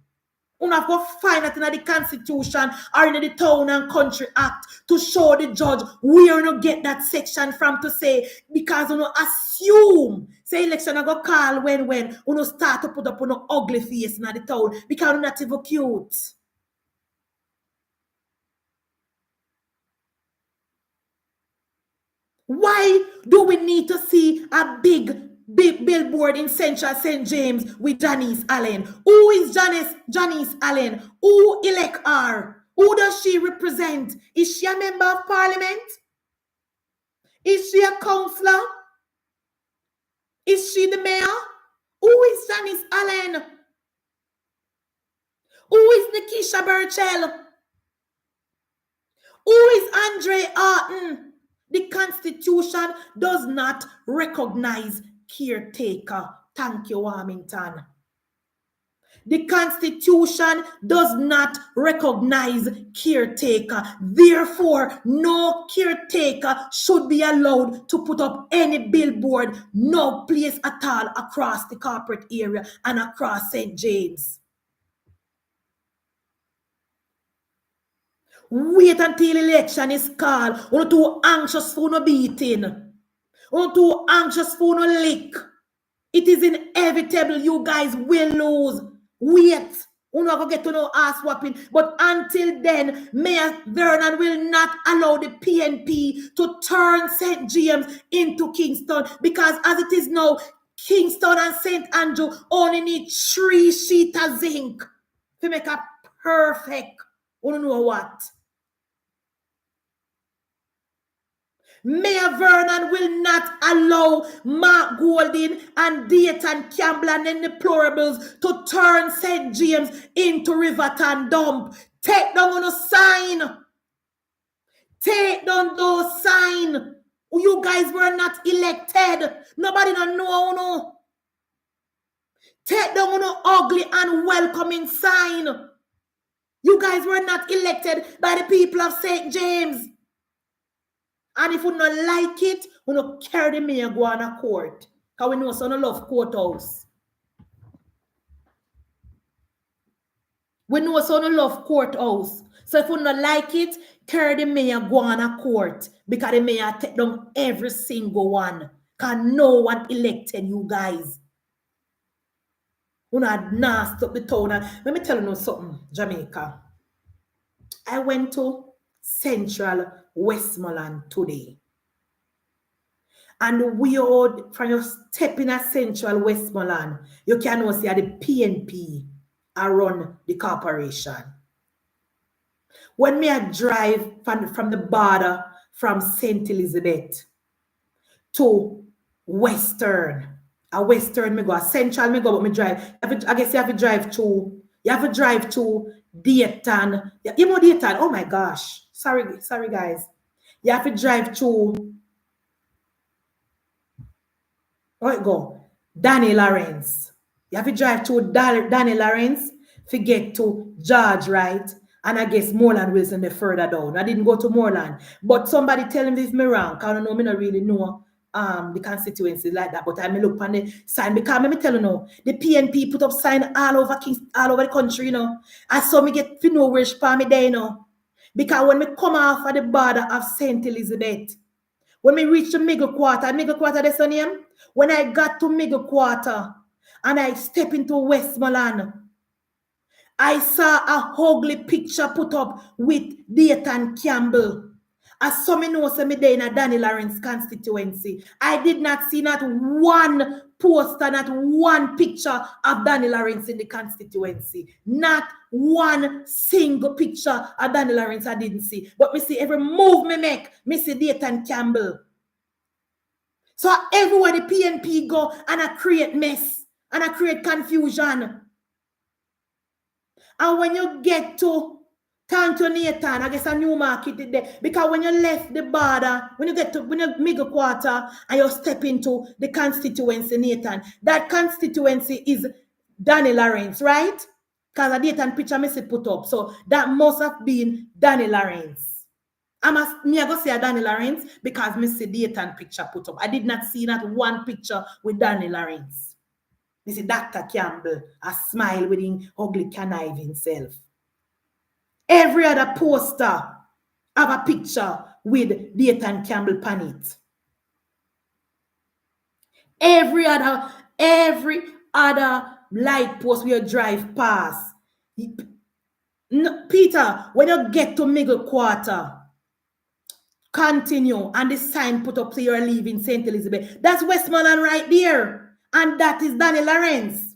S1: We have got find it in the constitution or in the Town and Country Act to show the judge where you get that section from to say, because you assume say election I go call when you start to put up on ugly face in the town because you're not even cute. Why do we need to see a big billboard in Central St. James with Janice Allen? Who is Janice Allen? Who elect her? Who does she represent? Is she a member of parliament? Is she a councillor? Is she the mayor? Who is Janice Allen? Who is Nikisha Burchell? Who is Andre Arton? The Constitution does not recognize caretaker. Thank you, Warmington. The Constitution does not recognize caretaker. Therefore, no caretaker should be allowed to put up any billboard, no place at all across the corporate area and across St. James. Wait until election is called. You're too anxious for no beating. You're too anxious for no lick. It is inevitable. You guys will lose. Wait. You're not going to get to no ass whopping. But until then, Mayor Vernon will not allow the PNP to turn St. James into Kingston. Because as it is now, Kingston and St. Andrew only need 3 sheets of zinc to make a perfect. You don't know what? Mayor Vernon will not allow Mark Golding and Dayton Campbell and the deplorables to turn St. James into Riverton Dump. Take down on a sign. Take down those signs. You guys were not elected. Nobody don't know. No. Take down on an ugly and welcoming sign. You guys were not elected by the people of St. James. And if you don't like it, you don't carry the mayor go on a court. Because we know so no love courthouse. We know so no love courthouse. So if you don't like it, carry the mayor go on a court. Because the mayor take down every single one. Because no one elected you guys. You not nasty up the town. And let me tell you something, Jamaica. I went to Central Westmoreland today. And we heard from your step in a Central Westmoreland, you can now see the PNP around the corporation. When me I drive from the border from St. Elizabeth to Western, a Western me go, a Central me go, but me drive. I guess you have to drive to Dayton. You know Dayton? Oh my gosh. Sorry guys. You have to drive to Danny Lawrence. You have to drive to Danny Lawrence to get to George, right? And I guess Moreland Wilson the further down. I didn't go to Moreland. But somebody tell me if me wrong. Because I don't know, me not really know the constituency like that. But I may look on the sign. Because let me tell you now, the PNP put up sign all over the country, you know. And so me get to know where she me there, you know. Because when me come off of the border of St. Elizabeth, when me reach the middle quarter that's the name. When I got to middle quarter and I step into Westmoreland, I saw a ugly picture put up with Dayton Campbell. As some know, say me there in a Danny Lawrence constituency. I did not see not one poster, not one picture of Danny Lawrence in the constituency. Not one single picture of Danny Lawrence I didn't see. But me see every move me make, me see Dayton Campbell. So everywhere the PNP go and I create mess and I create confusion. And when you get to Nathan, I guess a new market is there. Because when you left the border, when you middle quarter and you step into the constituency, Nathan, that constituency is Danny Lawrence, right? Because a Nathan picture I see put up. So that must have been Danny Lawrence. I go say a Danny Lawrence because I see Dayton picture put up. I did not see that one picture with Danny Lawrence. I see Dr. Campbell, a smile with him ugly connive himself. Every other poster have a picture with Dayton Campbell on it. Every other light post where you drive past. Peter, when you get to middle quarter, continue, and the sign put up, say you're leaving St. Elizabeth. That's Westmoreland right there. And that is Danny Lawrence.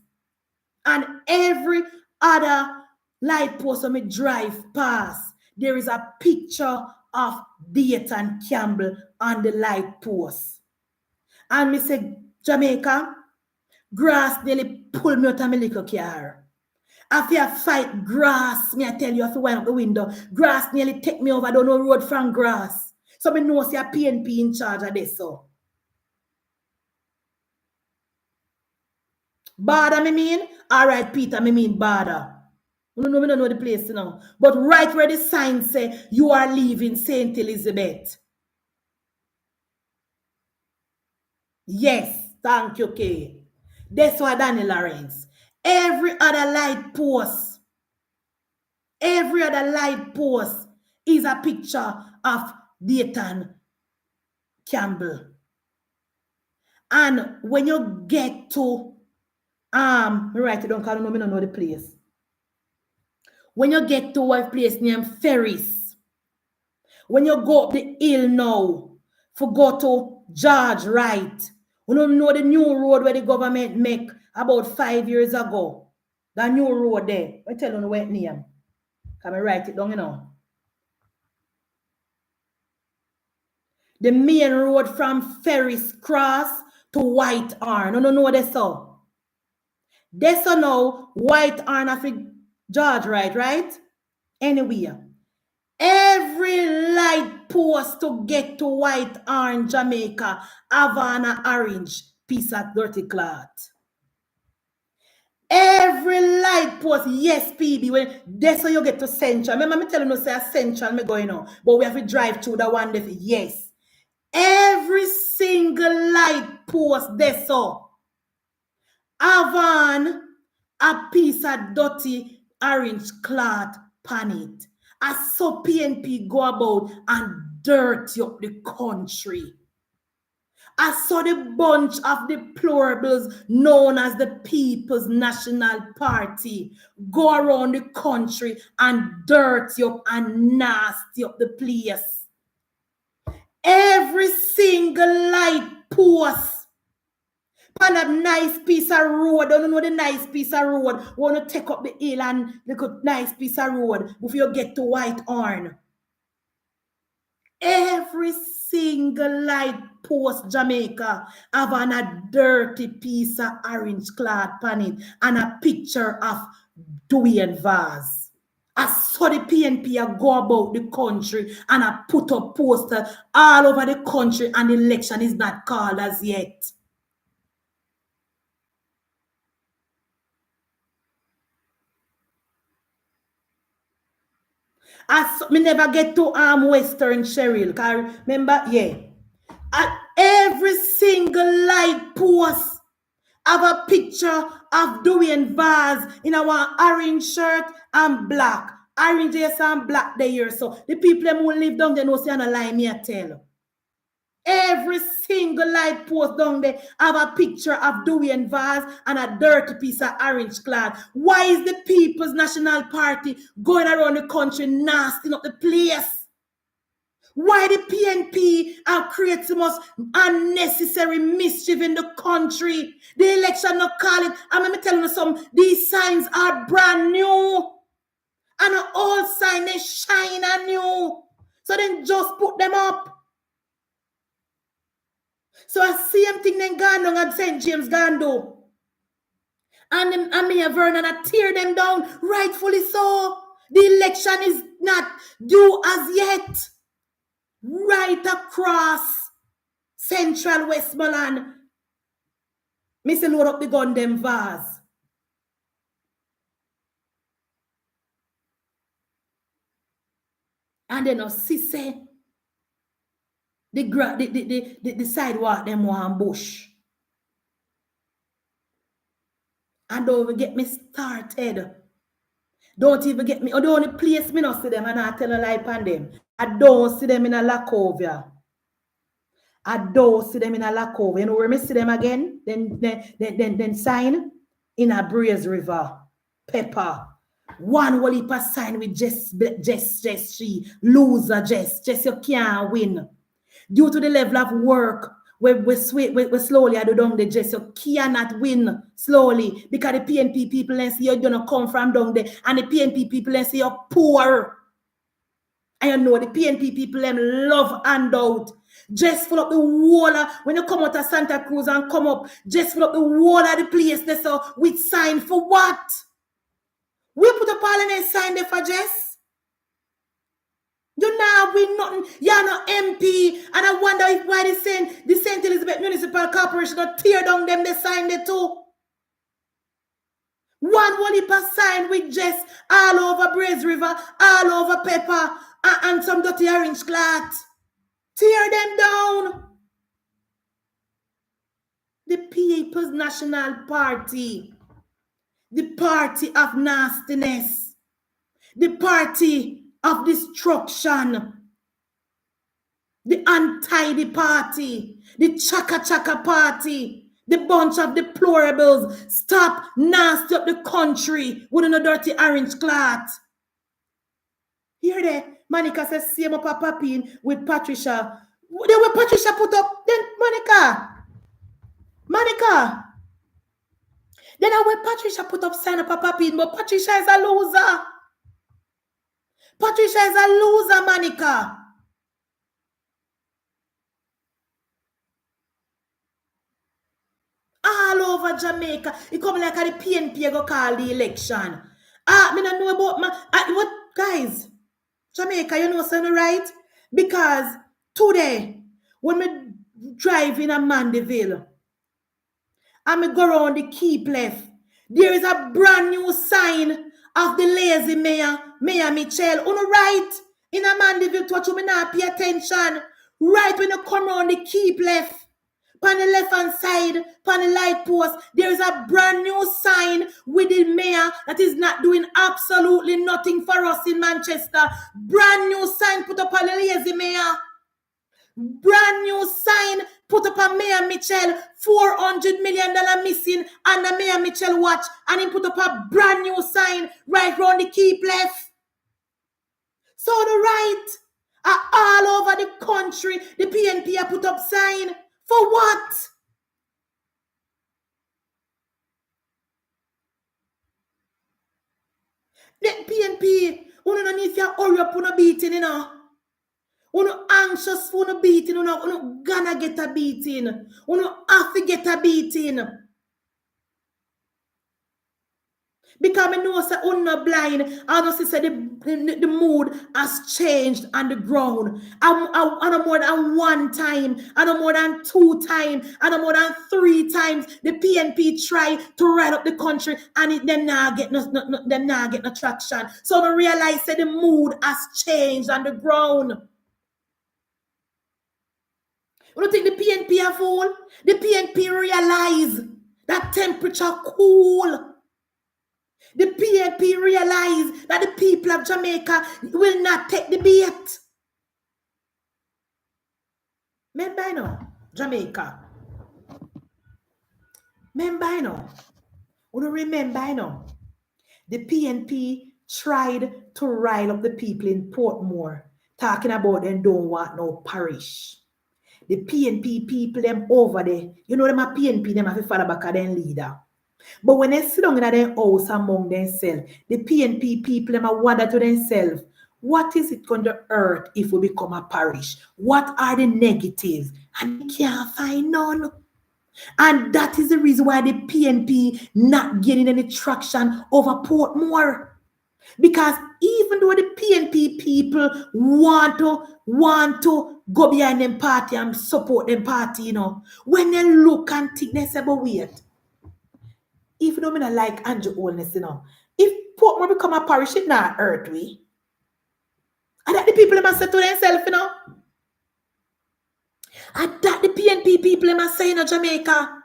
S1: And every other light post when we drive past, there is a picture of Dayton Campbell on the light post. And me say, Jamaica, grass nearly pull me out of my little car. After I fight grass, me I tell you, after wind up the window, grass nearly take me over, I don't know road from grass. So me know see a PNP in charge of this. So Border me mean? All right, Peter, me mean border. We don't know the place now. But right where the sign say you are leaving St. Elizabeth. Yes, thank you, Kay. That's why Danny Lawrence. Every other light post is a picture of Dayton Campbell. And when you get to right, you don't call me, don't know the place. When you get to a place named Ferris, when you go up the hill now, for go to George Wright, you don't know the new road where the government make about 5 years ago. The new road there. I tell you what name. Can I write it down, you know? The main road from Ferris Cross to White Arn. No, what they saw. They saw now White Arn of George Wright, right? Anyway, every light post to get to White Arn, Jamaica, Havana orange piece of dirty cloth. Every light post, yes, PB, when that's how you get to Central. Remember me telling you, say Central, me going on, but we have to drive through the one that, yes. Every single light post they saw. Havana, a piece of dirty orange cloth pan it. I saw PNP go about and dirty up the country. I saw the bunch of deplorables known as the People's National Party go around the country and dirty up and nasty up the place. Every single light post on a nice piece of road, don't know the nice piece of road, want to take up the hill and look at nice piece of road before you get to White Arn. Every single light post Jamaica have on a dirty piece of orange cloth pan it and a picture of Dwayne Vaz. I saw the PNP go about the country and I put up posters all over the country and the election is not called as yet. Me never get to Western Cheryl. Cause remember, yeah. At every single light post have a picture of Dwayne Vaz in our orange shirt and black. Orange yes and black there. So the people who live down there know say on a lie me I tell. Every single light post down there have a picture of Dwayne Vaz and a dirty piece of orange cloth. Why is the People's National Party going around the country nasting up the place? Why the PNP have created so much unnecessary mischief in the country? The election not calling. I'm telling you something. These signs are brand new. And all signs, they shine and new. So then just put them up. So I see him thing then gone down at St. James Gando. And Mayor Vernon, I tear them down, rightfully so. The election is not due as yet. Right across Central Westmoreland. Me say load up the gun them vase. And then see say the sidewalk them one bush. And don't even get me started. Don't even get me, or don't only place me not see them and I tell a lie upon them. I don't see them in a Lacovia. I don't see them in a Lacovia. You know where me see them again? Then sign in a Braze River. Pepper. One whole heap of sign with Jess, she. Loser, Jess, you can't win. Due to the level of work, we slowly I do down the Jess, you cannot win slowly because the PNP people and see you're gonna come from down there, and the PNP people and see you're poor. And you know the PNP people them love handout. Just full up the wall when you come out of Santa Cruz and come up, just full up the wall of the place there so with sign for what? We put a parliament sign there for Jess. You now win nothing. You're not MP. And I wonder if why the St. Elizabeth Municipal Corporation not tear down them, they signed it too. One whole heap of sign with Jess all over Braze River, all over Pepper, and some dirty orange cloth. Tear them down. The People's National Party. The party of nastiness. The party of destruction, the untidy party, the chaka party, the bunch of deplorables. Stop nasty up the country with a dirty orange cloth. Hear that? Monica says, same up a papine with Patricia. Then when Patricia put up, then Monica. Then when Patricia put up sign up a papine, but Patricia is a loser. Patricia is a loser, Monica. All over Jamaica. It come like a the PNP go call the election. Me not know about what guys. Jamaica, you know something right? Because today, when me drive in a Mandeville, and me go around the keep left, there is a brand new sign of the lazy mayor, Mayor Michelle. On the right, in a Mandeville, touch you, me not pay attention. Right when you come around the keep left, on the left hand side, on the light post, there is a brand new sign with the mayor that is not doing absolutely nothing for us in Manchester. Brand new sign put up on the lazy mayor. Brand new sign put up on Mayor Mitchell, $400 million missing on the Mayor Mitchell watch, and he put up a brand new sign right round the keep left. So the right all over the country, the PNP have put up sign. For what? The PNP, you don't need to hurry up on a beating, you know. You're anxious for a beating, you're gonna get a beating. You have to get a beating. Because I know that I'm not blind. I know say the mood has changed on the ground. I know more than one time. I know more than two times. I know more than three times. The PNP try to ride up the country and them not get no traction. So I realize that the mood has changed on the ground. You don't think the PNP are fool? The PNP realize that temperature cool. The PNP realize that the people of Jamaica will not take the bait. Remember, you know, Jamaica. Remember, you know, we don't remember, you know, the PNP tried to rile up the people in Portmore, talking about them don't want no parish. The PNP people, them over there, you know them a PNP, them have to follow back at them leader. But when they sit down in their house among themselves, the PNP people, them a wonder to themselves, what is it going to hurt if we become a parish? What are the negatives? And they can't find none. And that is the reason why the PNP not getting any traction over Portmore. Because even though the PNP people want to go behind them party and support them party, you know, when they look and think, they say, but wait, even though I don't like Andrew Holness, you know, if Portmore become a parish, it not hurt we. And that the people must say to themselves, you know. And that the PNP people must say in Jamaica.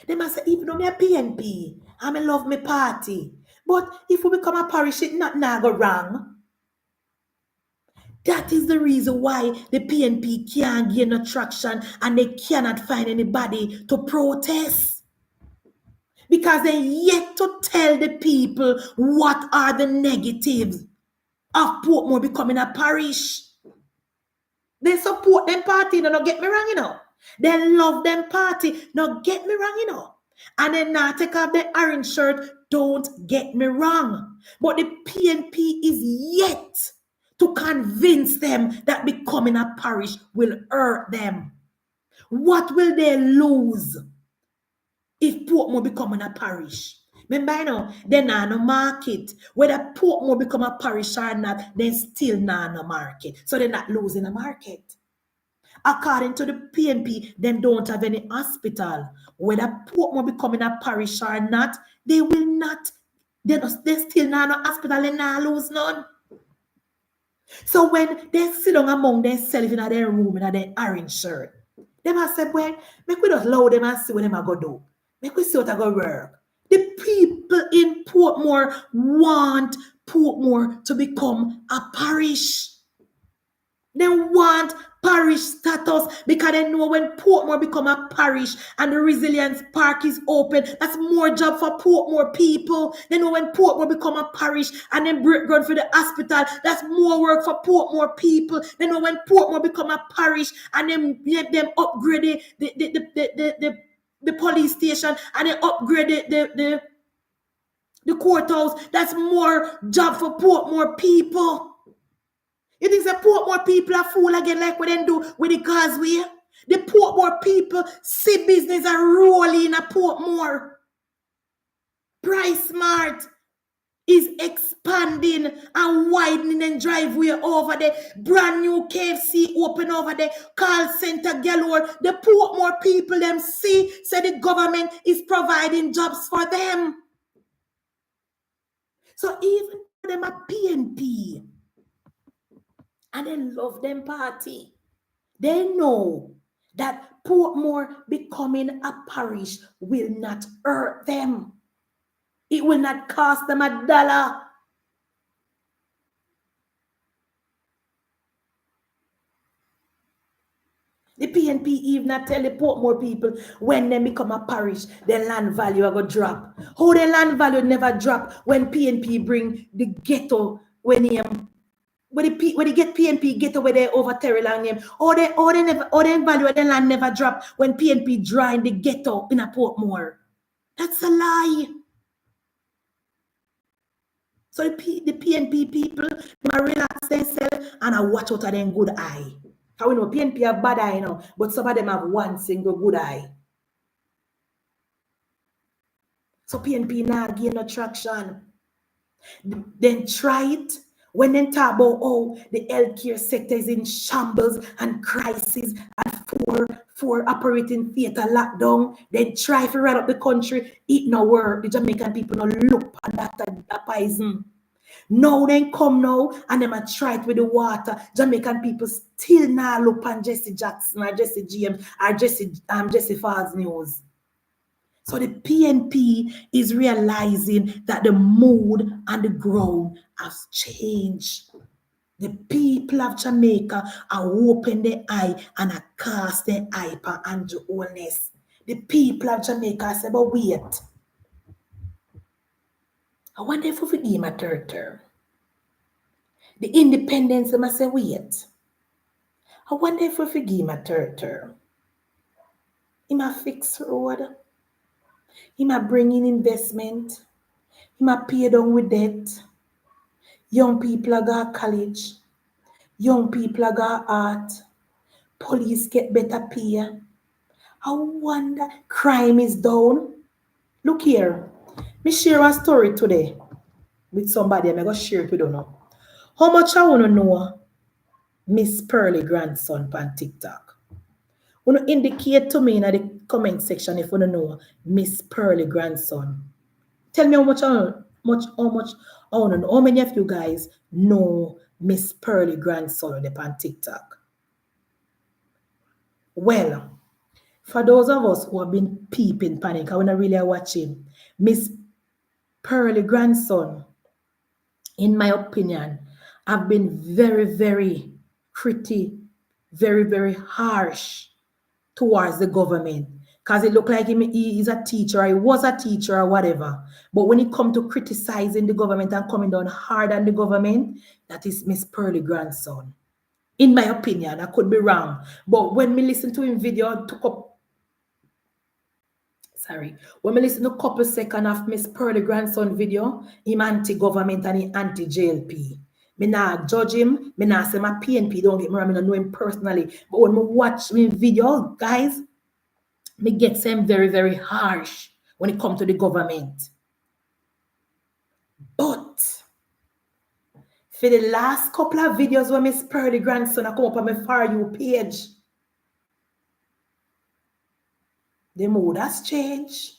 S1: They must say, even though me a PNP, I love my party. But if we become a parish, it not go wrong. That is the reason why the PNP can't gain no traction and they cannot find anybody to protest. Because they yet to tell the people what are the negatives of Portmore becoming a parish. They support them party, no, get me wrong, you know. They love them party, no, get me wrong, you know. And then now take off the orange shirt, don't get me wrong. But the PNP is yet to convince them that becoming a parish will hurt them. What will they lose if Portmore becoming a parish? Remember, you know, they not no market. Whether Portmore become a parish or not, they still not no market. So they're not losing a market. According to the PNP, them don't have any hospital. Whether Portmore becoming a parish or not, they will not. They still not no hospital and not lose none. So when they sit down among themselves in their room in their orange shirt, they must say, well, make we just allow them and see what they go do. Make we see what they go work. The people in Portmore want Portmore to become a parish. They want parish status because they know when Portmore become a parish and the Resilience Park is open, that's more job for Portmore people. They know when Portmore become a parish and then break ground for the hospital, that's more work for Portmore people. They know when Portmore become a parish and then let them upgrade the police station and they upgrade the courthouse, that's more job for Portmore people. You think the Portmore people are fool again like what they do with the causeway? The Portmore people see business are rolling in a Portmore. Price Smart is expanding and widening and driveway over there. Brand new KFC open over there. Call center galore. The Portmore people them see say the government is providing jobs for them. So even them a PNP. And they love them party. They know that Portmore becoming a parish will not hurt them. It will not cost them $1. The PNP even not tell the Portmore people when they become a parish, their land value will drop. How the land value never drop when PNP bring the ghetto when they get PNP ghetto where they over Terryland name, or they value of the land never drop when PNP drawing the ghetto in a Portmore. That's a lie. So the PNP people might relax themselves and I watch out of them good eye. How we know PNP have bad eye, you know, but some of them have one single good eye. So PNP now gain no traction. Then try it. When they talk about the healthcare sector is in shambles and crisis and for operating theater lockdown, they try to run up the country. It no work. The Jamaican people no look at that poison. Now they come now and them a try it with the water. Jamaican people still now look on Jesse Jackson or Jesse GM or Jesse Falls News. So the PNP is realizing that the mood and the ground has changed. The people of Jamaica are open their eye and are cast their eye upon Andrew Holness. The people of Jamaica say, but wait. I wonder if we give him a third term. The independence, they must say, wait. I wonder if we give him a third term. He might fix road. He might bring in investment. He might pay down with debt. Young people are going to college. Young people are going to art. Police get better pay. I wonder, crime is down. Look here. Me share a story today with somebody. I'm going to share it with you now. How much I want to know Miss Pearly grandson on TikTok? Want to indicate to me in the comment section if you want to know Miss Pearly grandson. Tell me how much I want to know. How many of you guys know Miss Pearly grandson on TikTok? Well, for those of us who have been peeping panic, I want to really watch him. Miss Pearly grandson, in my opinion, have been very, very very, very harsh towards the government. Because it looked like he is a teacher, or he was a teacher or whatever. But when it comes to criticizing the government and coming down hard on the government, that is Miss Pearly grandson. In my opinion, I could be wrong. But when me listen to him video, when I listen to a couple seconds of Miss Pearly grandson video, him anti-government and he anti-JLP. Me not judge him. Me not say my PNP, don't get me wrong, I don't know him personally. But when I watch him video, guys, me get him very, very harsh when it comes to the government. But for the last couple of videos when Miss Pearly grandson I come up on my For You page, the mood has changed.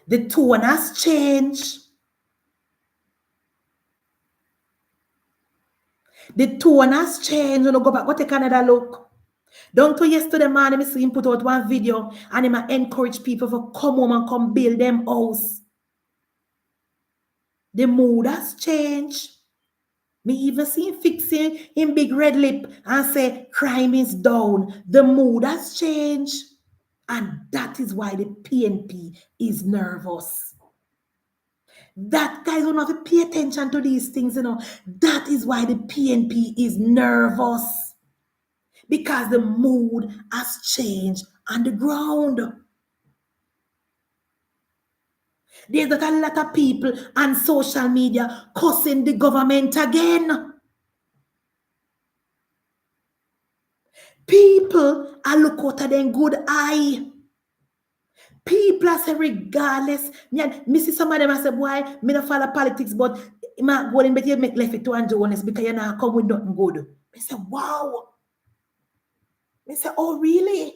S1: The tone has changed. The tone has changed. When I go back, go take another look. Don't to yesterday morning, I see him put out one video and he encourage people to come home and come build them house. The mood has changed. Me even see him fixing him big red lip and say crime is down. The mood has changed. And that is why the PNP is nervous. That guys don't have to pay attention to these things, you know. That is why the PNP is nervous. Because the mood has changed on the ground. There's not a lot of people on social media cussing the government again. People are look out at them good eye. People are say regardless. Me see some of them I say, boy, me not follow politics, but I go in but you make left it to Andrew Holness because you not come with nothing good. I say, wow. I say, oh really?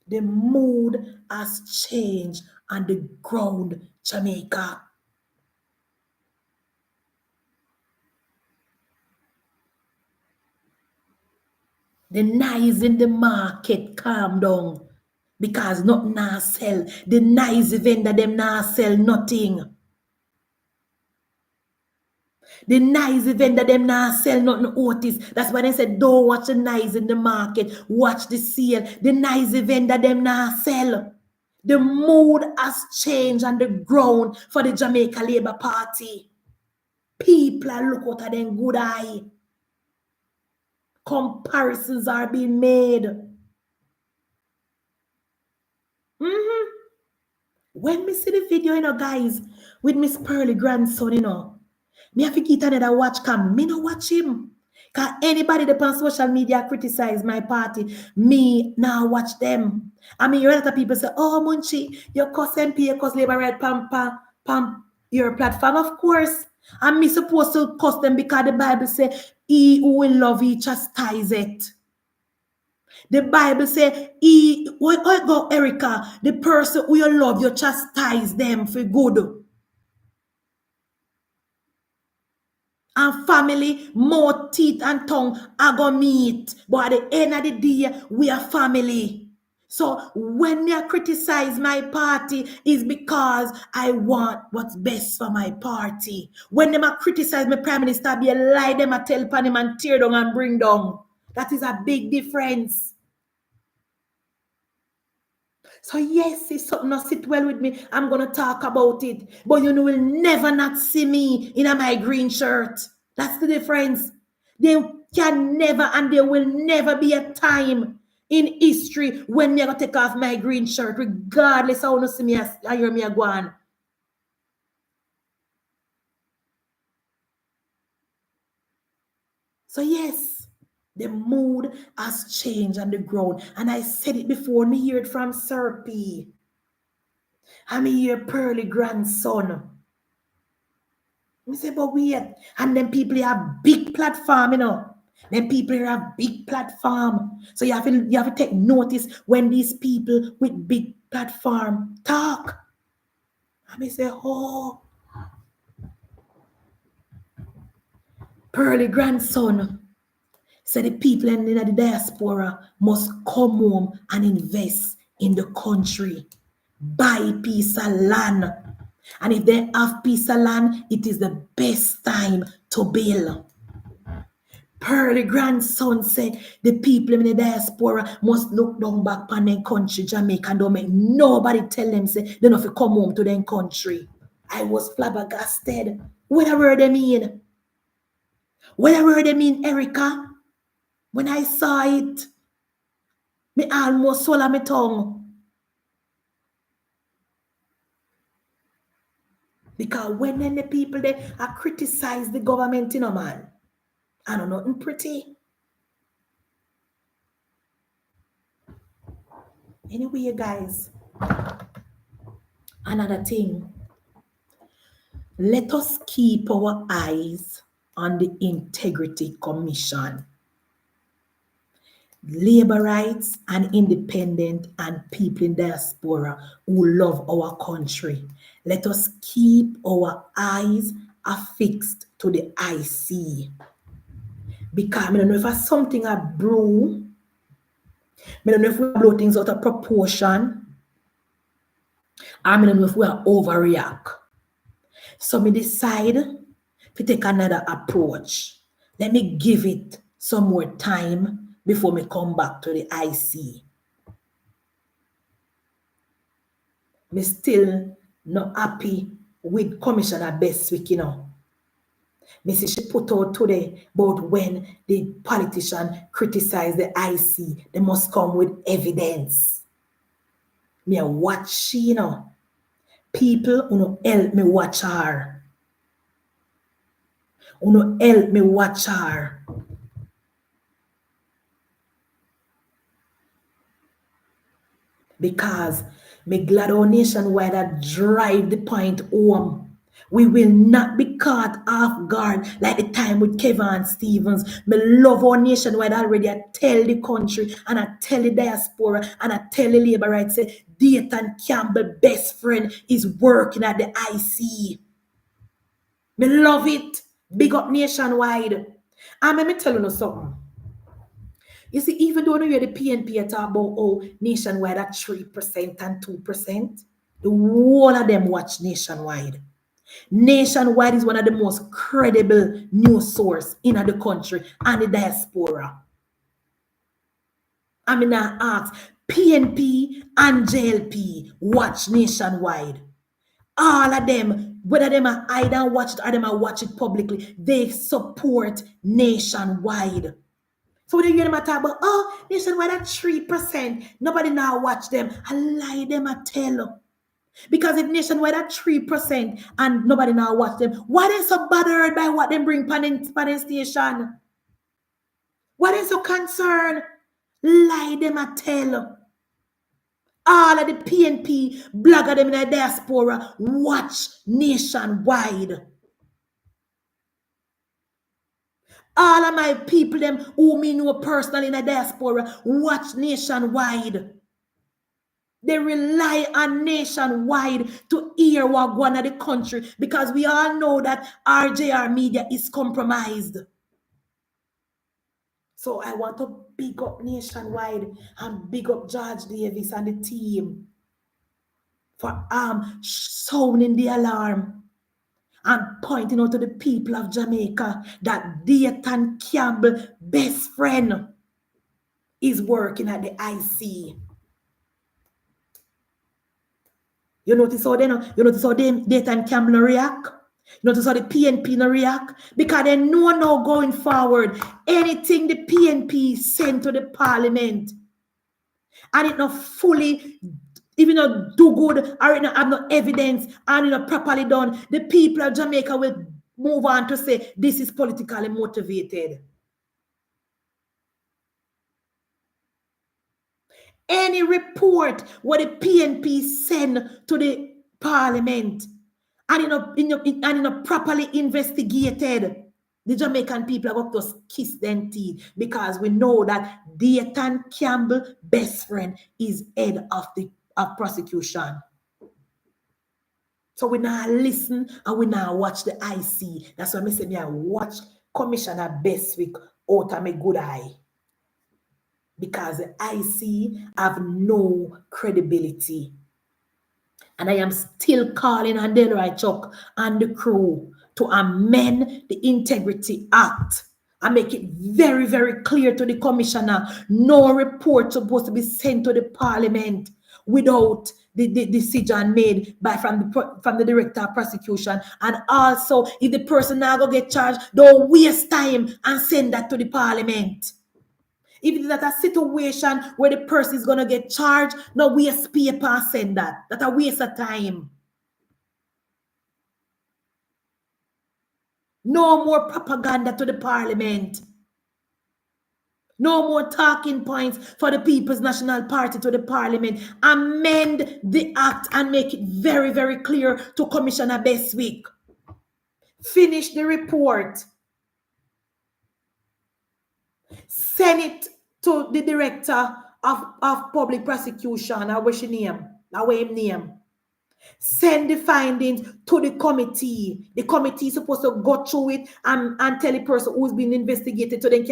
S1: The mood has changed on the ground, Jamaica. The nice in the market calm down because nothing now sell. The nice vendor them now sell nothing. The nice vendor them now sell nothing Otis. That's why they said don't watch the nice in the market. Watch the sale. The nice vendor them now sell. The mood has changed on the ground for the Jamaica Labour Party. People are looking out at them good eye. Comparisons are being made. When me see the video, you know, guys, with Miss Pearly grandson, you know, me have to get another watch cam. Me no watch him. Because anybody that on social media criticize my party, me now watch them. I mean, a lot of people say, oh, Munchi, your cuss MP, your cuss Labour right pam your platform. Of course. And me supposed to cuss them because the Bible say, he who will love you chastise it. The Bible say, go Erica, the person who you love, you chastise them for good. And family, mouth, teeth, and tongue are going to meet. But at the end of the day, we are family. So when they criticize my party is because I want what's best for my party. When they criticize my prime minister, be a lie them a tell pan him and tear down and bring down. That is a big difference. So yes, if something not sit well with me, I'm going to talk about it. But you will never not see me in my green shirt. That's the difference. There can never and there will never be a time in history when me going to take off my green shirt, regardless how you see me as I hear me a go on. So yes, the mood has changed on the ground. And I said it before, me hear it from Sir P. I me hear Pearly grandson. I say, but wait, and then people have big platform, you know. Then people have big platform. So you have to take notice when these people with big platform talk. And I say, oh, Pearly grandson. So the people in the diaspora must come home and invest in the country. Buy piece of land. And if they have piece of land, it is the best time to build. Pearly grandson said the people in the diaspora must look down back on their country, Jamaica, and don't make nobody tell them say they don't have to come home to their country. I was flabbergasted. Whatever they mean. Whatever they mean, Erica. When I saw it, me almost swallow my tongue. Because when then the people they are criticize the government, you know, man, I don't know, nothing pretty. Anyway, guys, another thing. Let us keep our eyes on the Integrity Commission. Labor rights and independent and people in diaspora who love our country. Let us keep our eyes affixed to the IC. Because I don't know if it's something I brew. I don't know if we blow things out of proportion. I don't know if we are overreact. So me decide to take another approach. Let me give it some more time before me come back to the IC. Me still not happy with Commissioner Bestwick, you know. Me see she put out today about when the politician criticize the IC, they must come with evidence. Me a watch she, you know. People who help me watch her. Who help me watch her. Because me glad our nationwide that drive the point home. We will not be caught off guard like the time with Kevin Stevens. Me love our nationwide already. I tell the country and I tell the diaspora and I tell the labor rights. Say, Dayton Campbell, best friend, is working at the IC. Me love it. Big up nationwide. And let me tell you something. You see, even though you hear the PNP talk about nationwide at 3% and 2%, the whole of them watch nationwide. Nationwide is one of the most credible news source in the country and the diaspora. I mean, I ask, PNP and JLP watch nationwide. All of them, whether them are either watch it or them are watch it publicly, they support nationwide. So when you hear them talk about, nationwide at 3%, nobody now watch them. I lie them, I tell. Because if nationwide at 3% and nobody now watch them, why they so bothered by what they bring panning station? What is so concerned? Lie them, I tell. All of the PNP blogger them in the diaspora watch nationwide. All of my people them who me know personally in the diaspora watch nationwide. They rely on nationwide to hear what going on in the country because we all know that RJR media is compromised. So I want to big up nationwide and big up George Davis and the team for sounding the alarm and pointing out to the people of Jamaica that Dayton Campbell, best friend, is working at the IC. You notice how Dayton Campbell react? You notice how the PNP no react? Because they know now going forward, anything the PNP send to the parliament and it not fully, even not do good or it not have no evidence and it not properly done, the people of Jamaica will move on to say this is politically motivated. Any report what the PNP send to the parliament and not properly investigated, the Jamaican people have got to kiss them teeth because we know that Dayton Campbell, best friend, is head of the prosecution. So we now listen and we now watch the IC. That's why I say I watch Commissioner Bestwick out of my good eye. Because the IC have no credibility. And I am still calling on Delroy Chuck and the crew to amend the Integrity Act and make it very, very clear to the commissioner, no report supposed to be sent to the parliament without the decision made from the director of prosecution. And also, if the person now go get charged, don't waste time and send that to the parliament. If it is at a situation where the person is going to get charged, no waste paper and send that. That's a waste of time. No more propaganda to the parliament. No more talking points for the People's National Party to the parliament. Amend the act and make it very, very clear to Commissioner Bestwick. Finish the report. Send it to the director of public prosecution, or what's your name? Or what him name? Send the findings to the committee. The committee is supposed to go through it and tell the person who's been investigated so they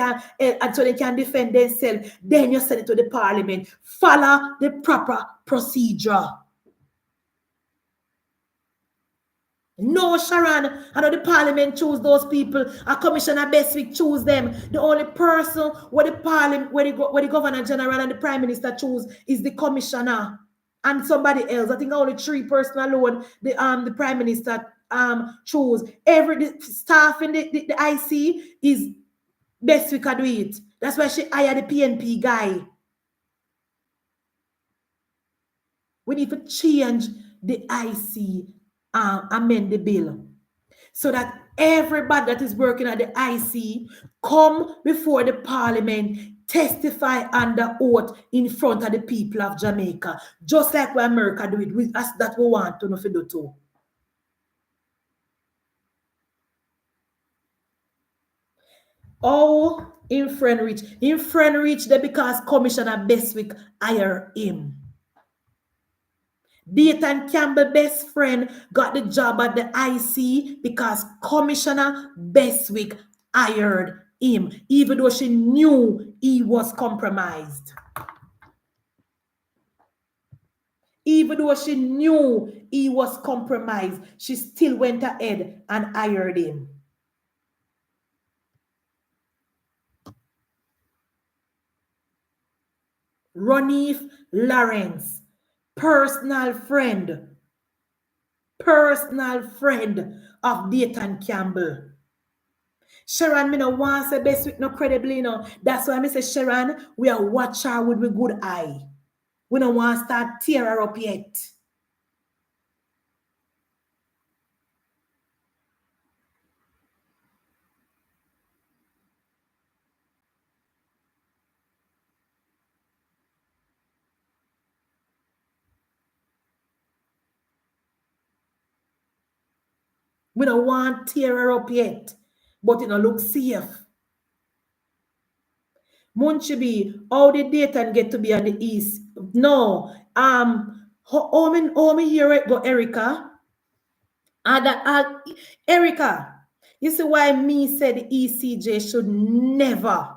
S1: can defend themselves. Then you send it to the parliament. Follow the proper procedure. No, Sharon, I know the parliament choose those people. A Commissioner Bestwick choose them. The only person where the parliament, where the Governor General and the Prime Minister choose is the commissioner and somebody else. I think only 3 persons alone the Prime Minister choose. The staff in the IC is Bestwick can do it. That's why she hired the PNP guy. We need to change the IC. Amend the bill so that everybody that is working at the IC come before the parliament, testify under oath in front of the people of Jamaica, just like what America do it with us that we want to know if do too. Oh, in friend reach there because Commissioner Bestwick hire him. Dayton Campbell, best friend, got the job at the IC because Commissioner Bestwick hired him, even though she knew he was compromised. Even though she knew he was compromised, she still went ahead and hired him. Ronif Lawrence, personal friend of Dayton Campbell. Sharon, me no want say Bestwick no credibly, you know. That's why I say Sharon, we are watch her with a good eye. We don't want to start tear her up yet. We don't want to tear her up yet, but it don't look safe. Munchibi, how did Dayton get to be on the east? No, how me hear it go, Erica? Erica, you see why me said the ECJ should never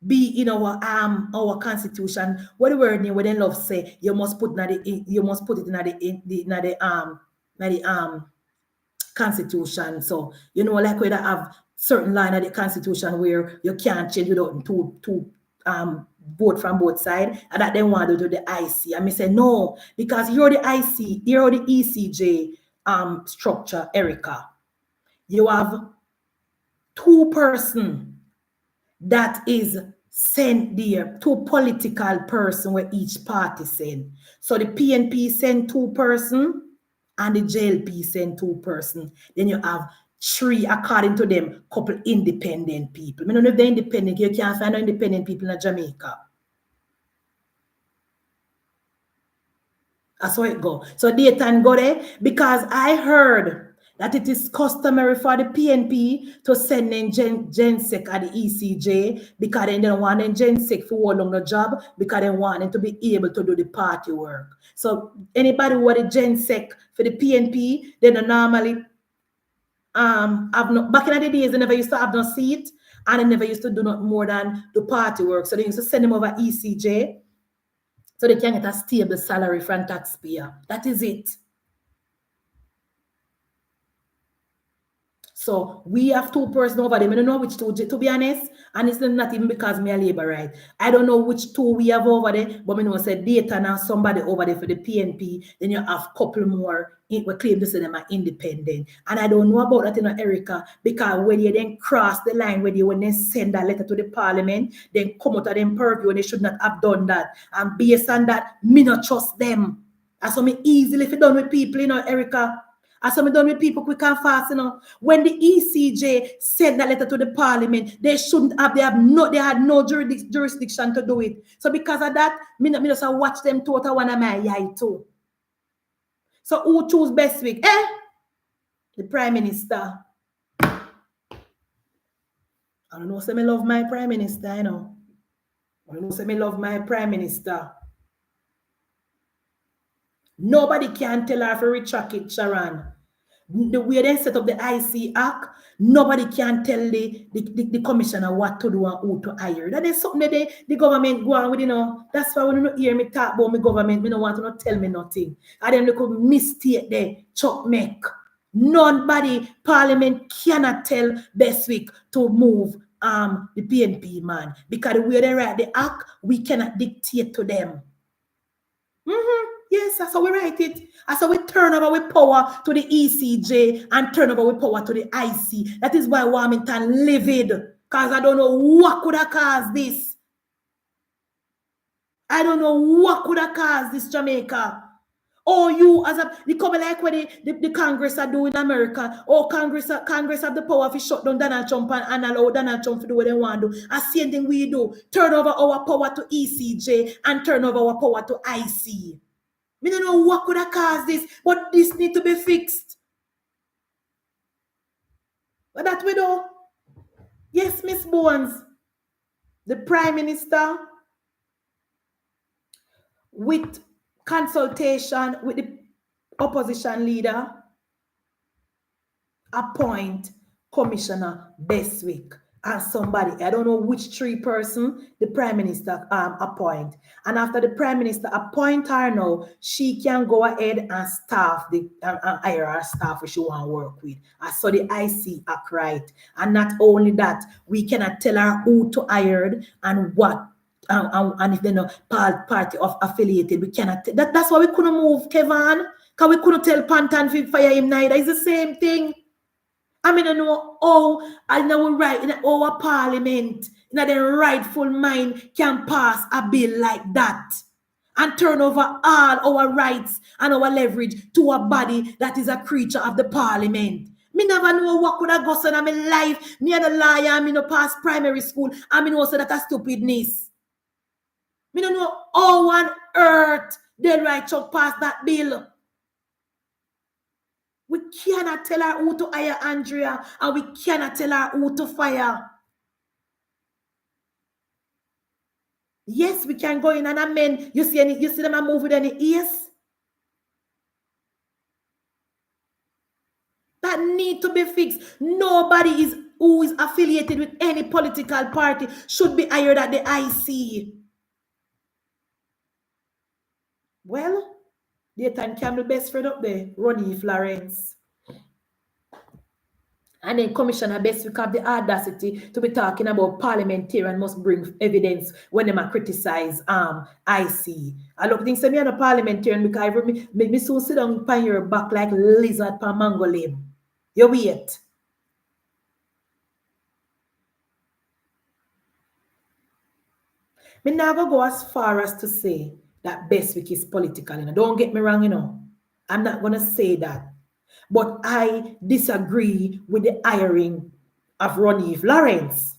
S1: be in our constitution. What the word name? What they love say? You must put you must put it in the constitution. So like we have certain line of the constitution where you can't change without two vote from both sides, and that they want to do the IC. And me say no, because you're the IC, you're the ECJ structure, Erica. You have two person that is sent there, two political person where each party send. So the PNP send two person and the JLP send two person. Then you have three, according to them, couple independent people. I don't know if they're independent. You can't find no independent people in Jamaica. That's how it go. So Dayton go there because I heard that it is customary for the PNP to send in Gensec at the ECJ because they don't want Gensec for hold on the job because they want them to be able to do the party work. So anybody who want the Gensec for the PNP, they don't normally have no, back in the days they never used to have no seat and they never used to do not more than the party work. So they used to send them over ECJ so they can get a stable salary from taxpayer. That is it. So we have two persons over there. I don't know which two, to be honest. And it's not even because me a labor right. I don't know which two we have over there, but I know say Dayton and somebody over there for the PNP. Then you have couple more we claim to say them are independent. And I don't know about that in Erica, because when you then cross the line, when they send that letter to the parliament, then come out of them purview and they should not have done that. And based on that, me not trust them. That's me easily if you done with people, Erica. As some done with people quick and fast, When the ECJ sent that letter to the parliament, they shouldn't have. They had no jurisdiction to do it. So because of that, me just watch them total one of my eye too. So who choose best week? The Prime Minister. I don't know. Say me love my Prime Minister, I don't know. Say me love my Prime Minister. Nobody can tell her to retract it, Sharon. The way they set up the IC Act, nobody can tell the commissioner what to do and who to hire. That is something that the government go on with, That's why when you hear me talk about my government, me don't want to not tell me nothing. And then they could mistake the chuck make. Nobody, parliament cannot tell Bestwick to move the PNP man. Because the way they write the act, we cannot dictate to them. Yes, that's how we write it. That's how we turn over with power to the ECJ and turn over with power to the IC. That is why Warmington livid. Because I don't know what could have caused this. I don't know what could have caused this, Jamaica. Or you as a, they come like what the Congress are doing in America. Or Congress have the power to shut down Donald Trump and allow Donald Trump to do what they want to do. And same thing we do. Turn over our power to ECJ and turn over our power to IC. We don't know what could have caused this, but this need to be fixed. But that we do. Yes, Miss Bones, the Prime Minister, with consultation with the opposition leader, appoint Commissioner Bestwick and somebody, I don't know which three person the Prime Minister appoint. And after the Prime Minister appoint her now, she can go ahead and staff hire her staff which she want to work with. I saw the IC act right. And not only that, we cannot tell her who to hire and what. And if they're not party of affiliated, we cannot. That's why we couldn't move Kevin. Because we couldn't tell Pantan to fire him neither. It's the same thing. I mean, I know I know we right in our parliament, in the rightful mind can pass a bill like that and turn over all our rights and our leverage to a body that is a creature of the parliament. Me never know what could have gone on in my life. Me and a liar, I no pass primary school, I mean also that a stupidness. Me don't know how on earth they right to pass that bill. We cannot tell her who to hire Andrea, and we cannot tell her who to fire. Yes, we can go in and amend. You see them move with any ears? That need to be fixed. Nobody is who is affiliated with any political party should be hired at the IC. Well, Dayton Campbell best friend up there, Ronnie Florence. And then Commissioner Bestwick have the audacity to be talking about parliamentarian must bring evidence when they criticize IC. I look things say me and a parliamentarian because me soon sit down upon your back like lizard pan mango limb. You wait. Me never go as far as to say that Bestwick is political. You know? Don't get me wrong, you know. I'm not gonna say that. But I disagree with the hiring of Ronnie Lawrence.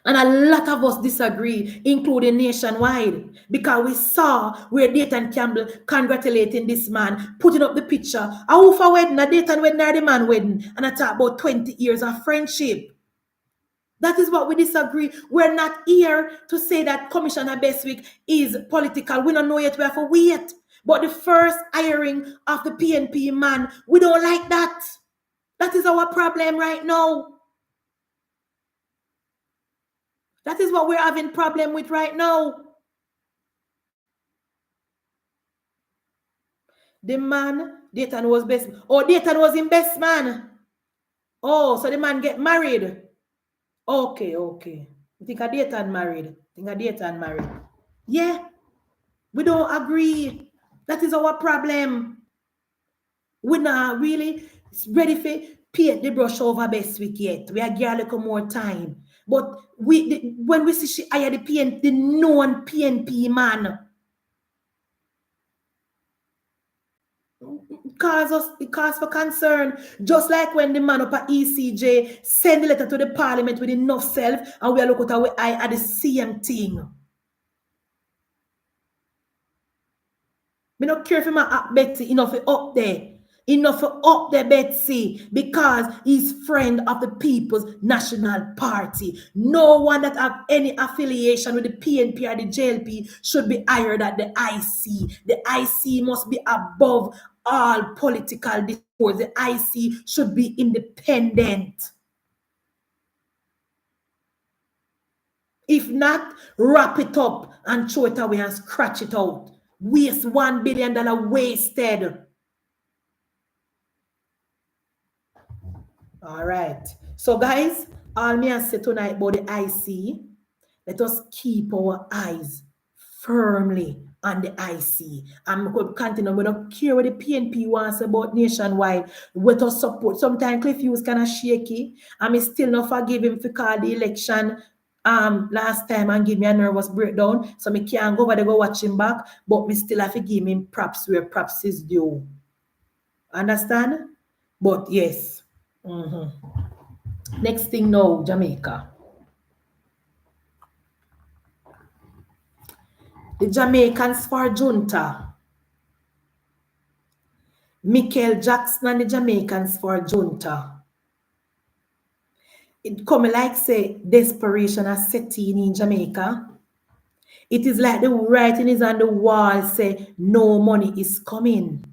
S1: And a lot of us disagree, including nationwide, because we saw where Dayton Campbell congratulating this man, putting up the picture. A who for wedding, a Dayton wedding, or the man wedding, and I talk about 20 years of friendship. That is what we disagree. We're not here to say that Commissioner Bestwick is political. We don't know yet. We have to wait. But the first hiring of the PNP man, we don't like that. That is our problem right now. That is what we're having problem with right now. The man, Dayton was best. Oh, Dayton was in best man. Oh, so the man get married. Okay. You think a Dayton married? Yeah. We don't agree. That is our problem. We're not really ready for paint the brush over Bestwick yet. We are getting a little more time. But when we see she hired the known PNP man, it cause for concern. Just like when the man up at ECJ send the letter to the parliament with enough self, and we are looking at our eye at the same thing. Me not care if my Betsy enough up there. Enough up there, Betsy, because he's friend of the People's National Party. No one that have any affiliation with the PNP or the JLP should be hired at the IC. The IC must be above all political discourse. The IC should be independent. If not, wrap it up and throw it away and scratch it out. Waste $1 billion wasted. All right. So, guys, all me I say tonight about the IC, let us keep our eyes firmly on the IC. I'm going to continue. We don't care what the PNP wants about nationwide. With us support. Sometimes Cliff Hughes kind of shaky. I'm still not forgive him for call the election last time and give me a nervous breakdown. So me can't go over there go watch him back. But me still have to give him props where props is due. Understand? But yes. Next thing now, Jamaica. The Jamaicans for junta. Michael Jackson and the Jamaicans for junta. It come like say desperation has set in Jamaica. It is like the writing is on the wall say no money is coming.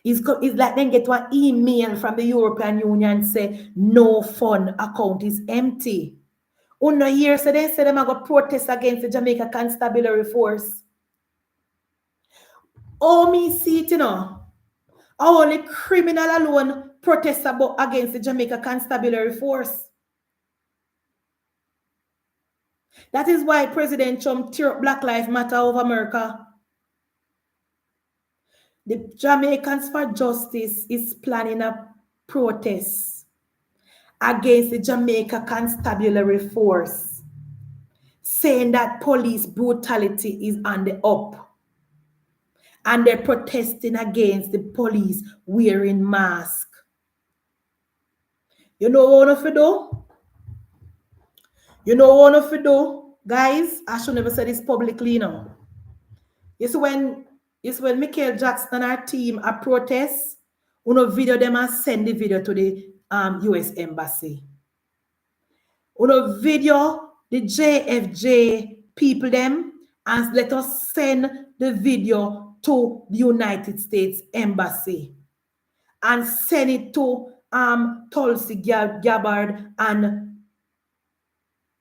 S1: It's like then get one email from the European Union say no fund account is empty. On a year, so they say them are going to protest against the Jamaica Constabulary Force. Oh, me see it, you know. Only criminal alone protest against the Jamaica Constabulary Force. That is why President Trump tear up Black Lives Matter over America. The Jamaicans for Justice is planning a protest against the Jamaica Constabulary Force, saying that police brutality is on the up. And they're protesting against the police wearing masks. You know what if you do? You know what if you do? Guys, I should never say this publicly, you know. It's when Michael Jackson and our team are protest, video them and send the video to the US Embassy. Video the JFJ people them and let us send the video to the United States Embassy and send it to Tulsi Gabbard and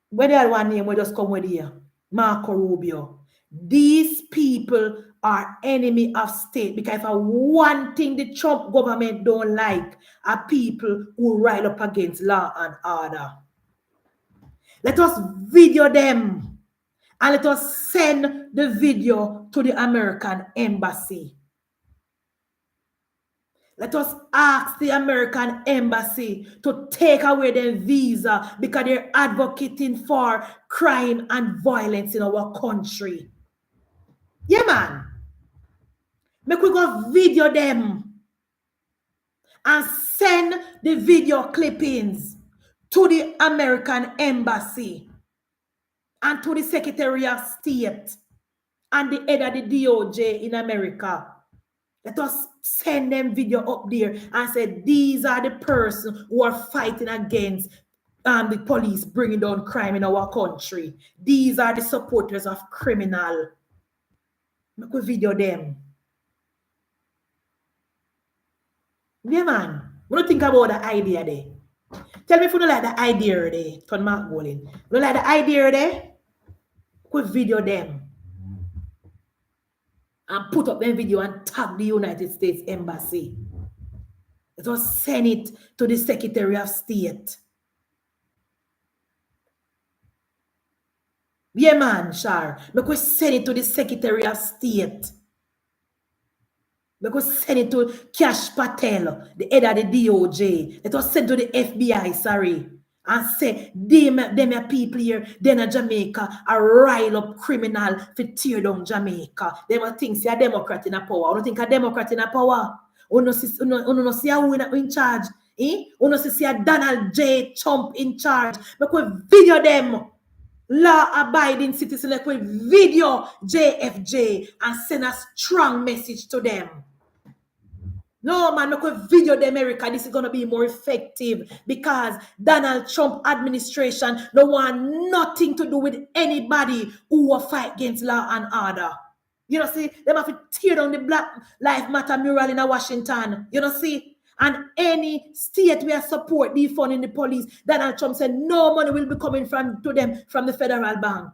S1: where the other one name we just come with here? Marco Rubio. These people are enemy of state because if one thing the Trump government don't like are people who rise up against law and order. Let us video them and let us send the video to the American embassy. Let us ask the American embassy to take away their visa because they're advocating for crime and violence in our country. Yeah, man. Make we go video them and send the video clippings to the American embassy and to the Secretary of State and the head of the DOJ in America. Let us send them video up there and say, these are the persons who are fighting against the police bringing down crime in our country. These are the supporters of criminal. Make we video them. Yeah, man. We don't think about the idea there. Tell me if you don't like the idea there, Ton Mark Golin. You don't like the idea there? We video them. And put up them video and tag the United States Embassy. Let us send it to the Secretary of State. Yeah, man, Shar. Because send it to the Secretary of State. Because send it to Kash Patel, the head of the DOJ. Let us send to the FBI, sorry. And say, them people here, then a Jamaica, a rile up criminal for tear down Jamaica. Them think say a Democrat in a power. I don't think a Democrat in a power. Uno see who in charge. Uno see a Donald J. Trump in charge. Because video them. Law-abiding citizens, like we video JFJ and send a strong message to them. No, man, make we video the America. This is going to be more effective because Donald Trump administration don't want nothing to do with anybody who will fight against law and order. You know, see, they have to tear down the Black Lives Matter mural in Washington. You know, see? And any state where support defunding the police, Donald Trump said no money will be coming to them from the federal bank.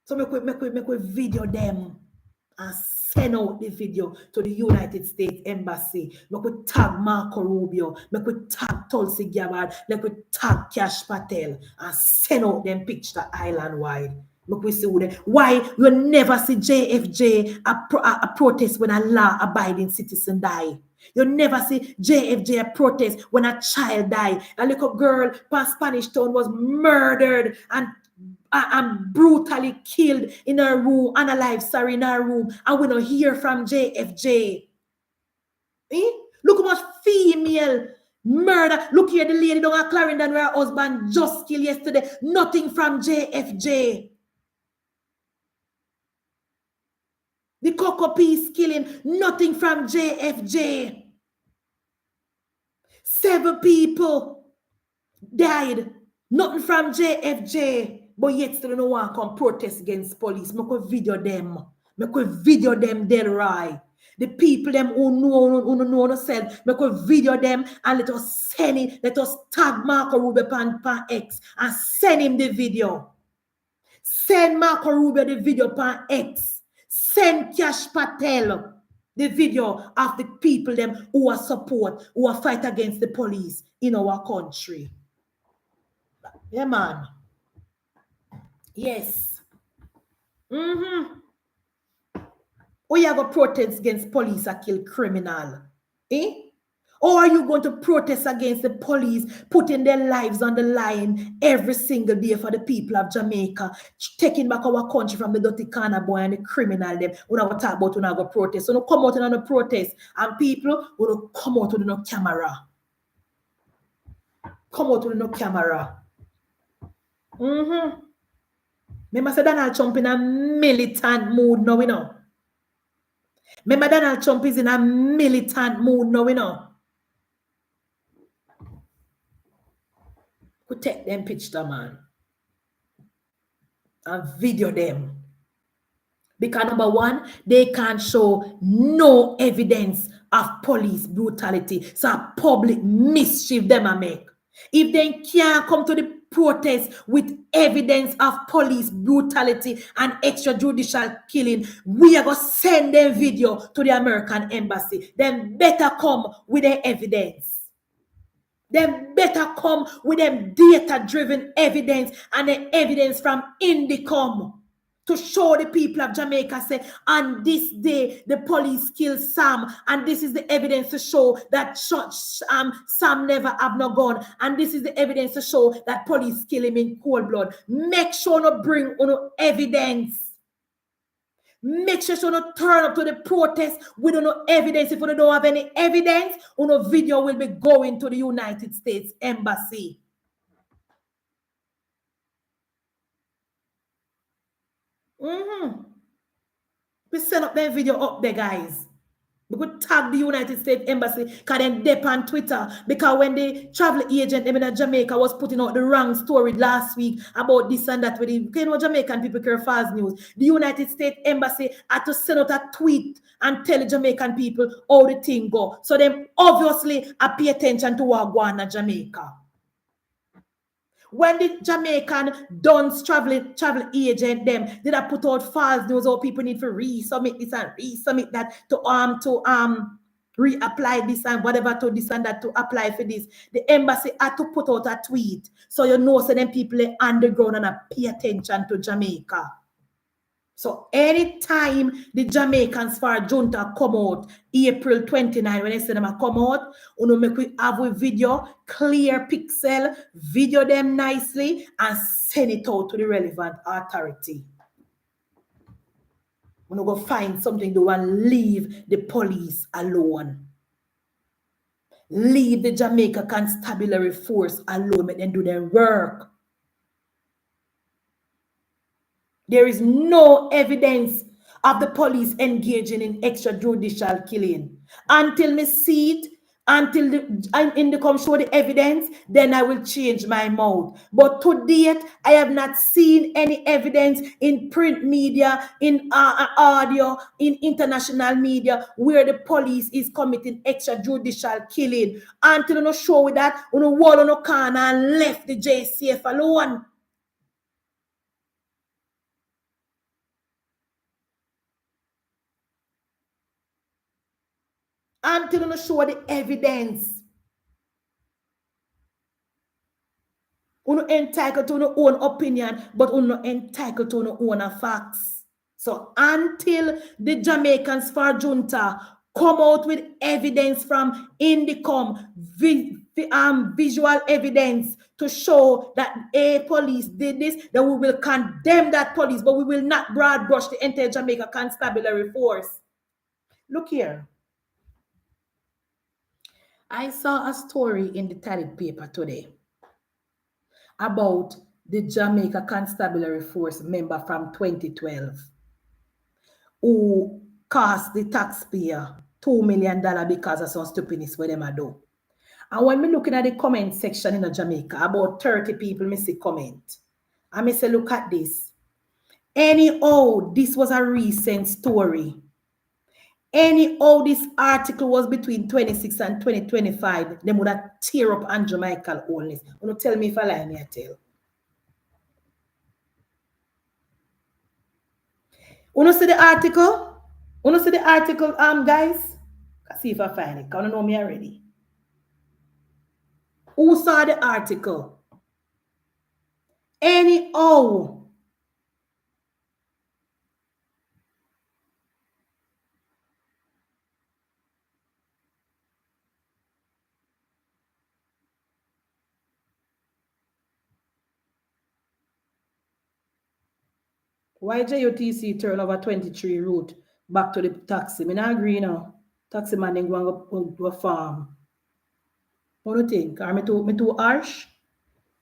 S1: So make we video them and send out the video to the United States Embassy. Make we tag Marco Rubio, make we tag Tulsi Gabbard, make we tag Kash Patel and send out them picture island wide. Look, we see why you never see JFJ a protest when a law-abiding citizen die. You never see JFJ a protest when a child die. A little girl past Spanish Town was murdered and brutally killed in her room, unalive, in her room, and we don't hear from JFJ. Look how much female murder. Look here, the lady down at Clarendon where her husband just killed yesterday. Nothing from JFJ. The Cocoa Peace killing, nothing from JFJ. 7 people died, nothing from JFJ. But yet still no one come protest against police. Make we video them. Make we video them dead right. The people them who know themselves, make we video them and let us send it. Let us tag Marco Rubio pan X and send him the video. Send Marco Rubio the video pan X. Send Kash Patel the video of the people them who are support, who are fight against the police in our country. Yeah, man. Yes. Or you have a protest against police that kill criminal. Or are you going to protest against the police putting their lives on the line every single day for the people of Jamaica, taking back our country from the dirty corner boy and the criminal them? We don't talk about when I go protest. So no come out and no protest. And people will come out with no camera. Come out with no camera. Remember say Donald Trump in a militant mood now, we know. Remember Donald Trump is in a militant mood now, we know. We take them picture, man, and video them. Because number one, they can't show no evidence of police brutality. So public mischief them a make. If they can't come to the protest with evidence of police brutality and extrajudicial killing, we are going to send them video to the American embassy. Then better come with the evidence. Then better come with them data-driven evidence and the evidence from Indicom to show the people of Jamaica, say, on this day, the police killed Sam, and this is the evidence to show that Sam never have no gun, and this is the evidence to show that police kill him in cold blood. Make sure to bring no evidence. Make sure you don't turn up to the protest with no evidence. If you don't have any evidence, no video will be going to the United States Embassy. We send up that video up there, guys. We could tag the United States Embassy because then dip on Twitter. Because when the travel agent in Jamaica was putting out the wrong story last week about this and that, with the Jamaican people care false news. The United States Embassy had to send out a tweet and tell the Jamaican people how the thing go. So them obviously pay attention to what go on in Jamaica. When the Jamaican Duns travel agent them did I put out false news or people need to resubmit this and resubmit that to reapply this and whatever to this and that to apply for this. The embassy had to put out a tweet so you know so them people are underground and pay attention to Jamaica. So anytime the Jamaicans for junta come out April 29, when they say them come out, make we have a video, clear pixel, video them nicely, and send it out to the relevant authority. We're going to find something to do and leave the police alone. Leave the Jamaica Constabulary Force alone, make them do their work. There is no evidence of the police engaging in extrajudicial killing. Until me see it, until Indicom show the evidence, then I will change my mouth. But to date, I have not seen any evidence in print media, in audio, in international media, where the police is committing extrajudicial killing. Until you show with that, you wall on the corner and left the JCF alone. Until you show the evidence. You're not entitled to your own opinion, but you're not entitled to your own facts. So until the Jamaicans for junta come out with evidence from Indicom, visual evidence to show that a police did this, then we will condemn that police, but we will not broad brush the entire Jamaica Constabulary Force. Look here. I saw a story in the Tariq paper today about the Jamaica Constabulary Force member from 2012 who cost the taxpayer $2 million because of some stupidness where them do. And when me looking at the comment section in Jamaica, about 30 people me see comment. And me say, look at this. Anyhow, this was a recent story. Anyhow, this article was between 26 and 2025. They would have tear up Andrew Michael Holness. You tell me if I lie, me I tell. You see the article? You see the article, guys? Let's see if I find it. Because you know me already. Who saw the article? Anyhow. Why JOTC turn over 23 route back to the taxi? I not agree now. Taxi man then go to a farm. What do you think? Are me too harsh?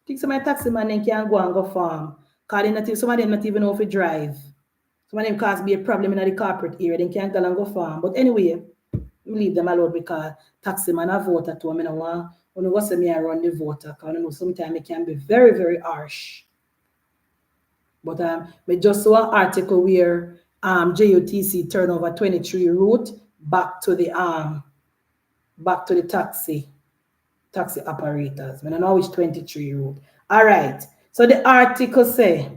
S1: Think some of my taxi man then can go and go farm. Because some of them not even know if to drive. Some of them cause be a problem in the corporate area. They can't go and go farm. But anyway, leave them alone because taxi man a voter too. I don't want to say me I run the voter. Because I know sometimes it can be very, very harsh. But I just saw an article where JOTC turn over 23 route back to the back to the taxi operators. I don't know which 23 route. All right. So the article say,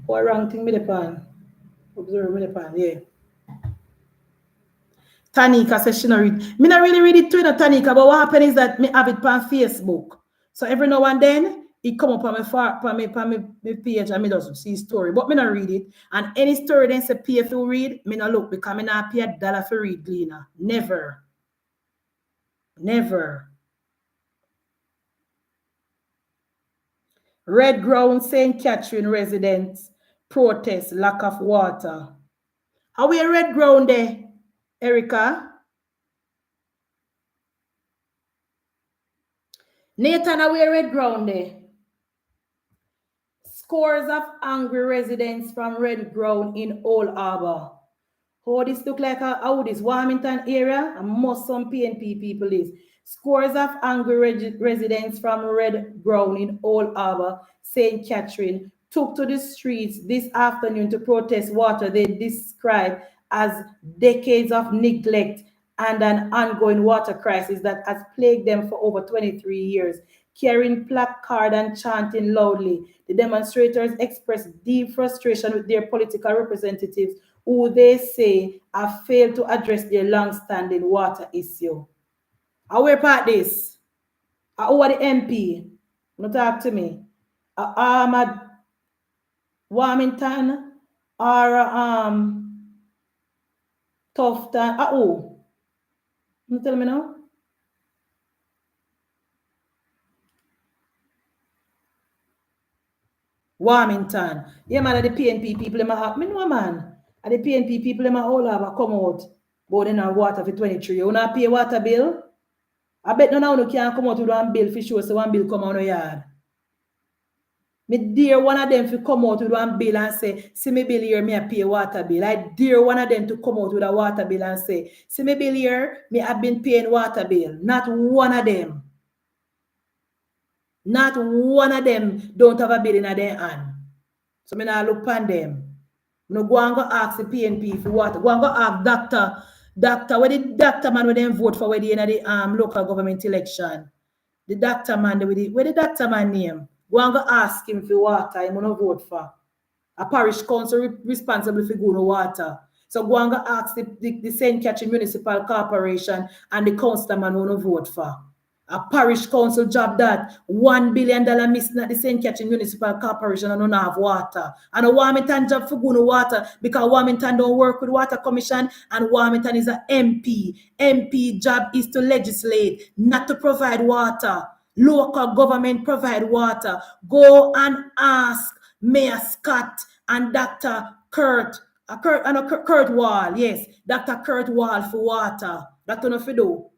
S1: what wrong thing with the pan? Observe with the pan, yeah. Tanika says she not read. Me not really read it too, Tanika, but what happened is that me have it on Facebook. So every now and then, it come up on my page and me just see story. But me not read it. And any story then say pay to read, me not look because me not pay $1 for read Gleaner. Never. Never. Red Ground St. Catherine residents protest lack of water. Are we a red ground there, Erica? Nathan, are we a red ground there? Scores of angry residents from Red Ground in Old Harbour. Oh, this look like this Wilmington area, and most some PNP people is. Scores of angry residents from Red Ground in Old Harbour, St. Catherine, took to the streets this afternoon to protest water they describe as decades of neglect and an ongoing water crisis that has plagued them for over 23 years. Carrying placard and chanting loudly, the demonstrators expressed deep frustration with their political representatives who they say have failed to address their long-standing water issue. I will part this. Who are the MP? Don't talk to me. Ahmad Wilmington or Tufton. Who? You tell me now? Wilmington. Yeah, man, the PNP people in my me know, man. And the PNP people in my whole have come out. But they have water for 23. You not pay water bill? I bet no one can come out with one bill for sure, so one bill come out of your yard. Me dare one of them to come out with one bill and say, see me bill here, me I pay water bill. I dare one of them to come out with a water bill and say, see me bill here, me have been paying water bill. Not one of them. Not one of them don't have a bill in their hand. So me not look on them. No go and go ask the PNP for water. Go and go ask doctor, where the doctor man when them vote for where the in the local government election. The doctor man where the doctor man name. Go and go ask him for water. He want to vote for. A parish council responsible for good water. So go and go ask the St. Catherine Municipal Corporation and the council man want to vote for. A parish council job that $1 billion missing at the St. Catherine Municipal Corporation and don't have water. And a Wilmington job for good water because Wilmington don't work with water commission and Wilmington is an MP. MP job is to legislate, not to provide water. Local government provide water. Go and ask Mayor Scott and Dr. Kurt Wall. Yes, Dr. Kurt Wall for water. That's enough to do.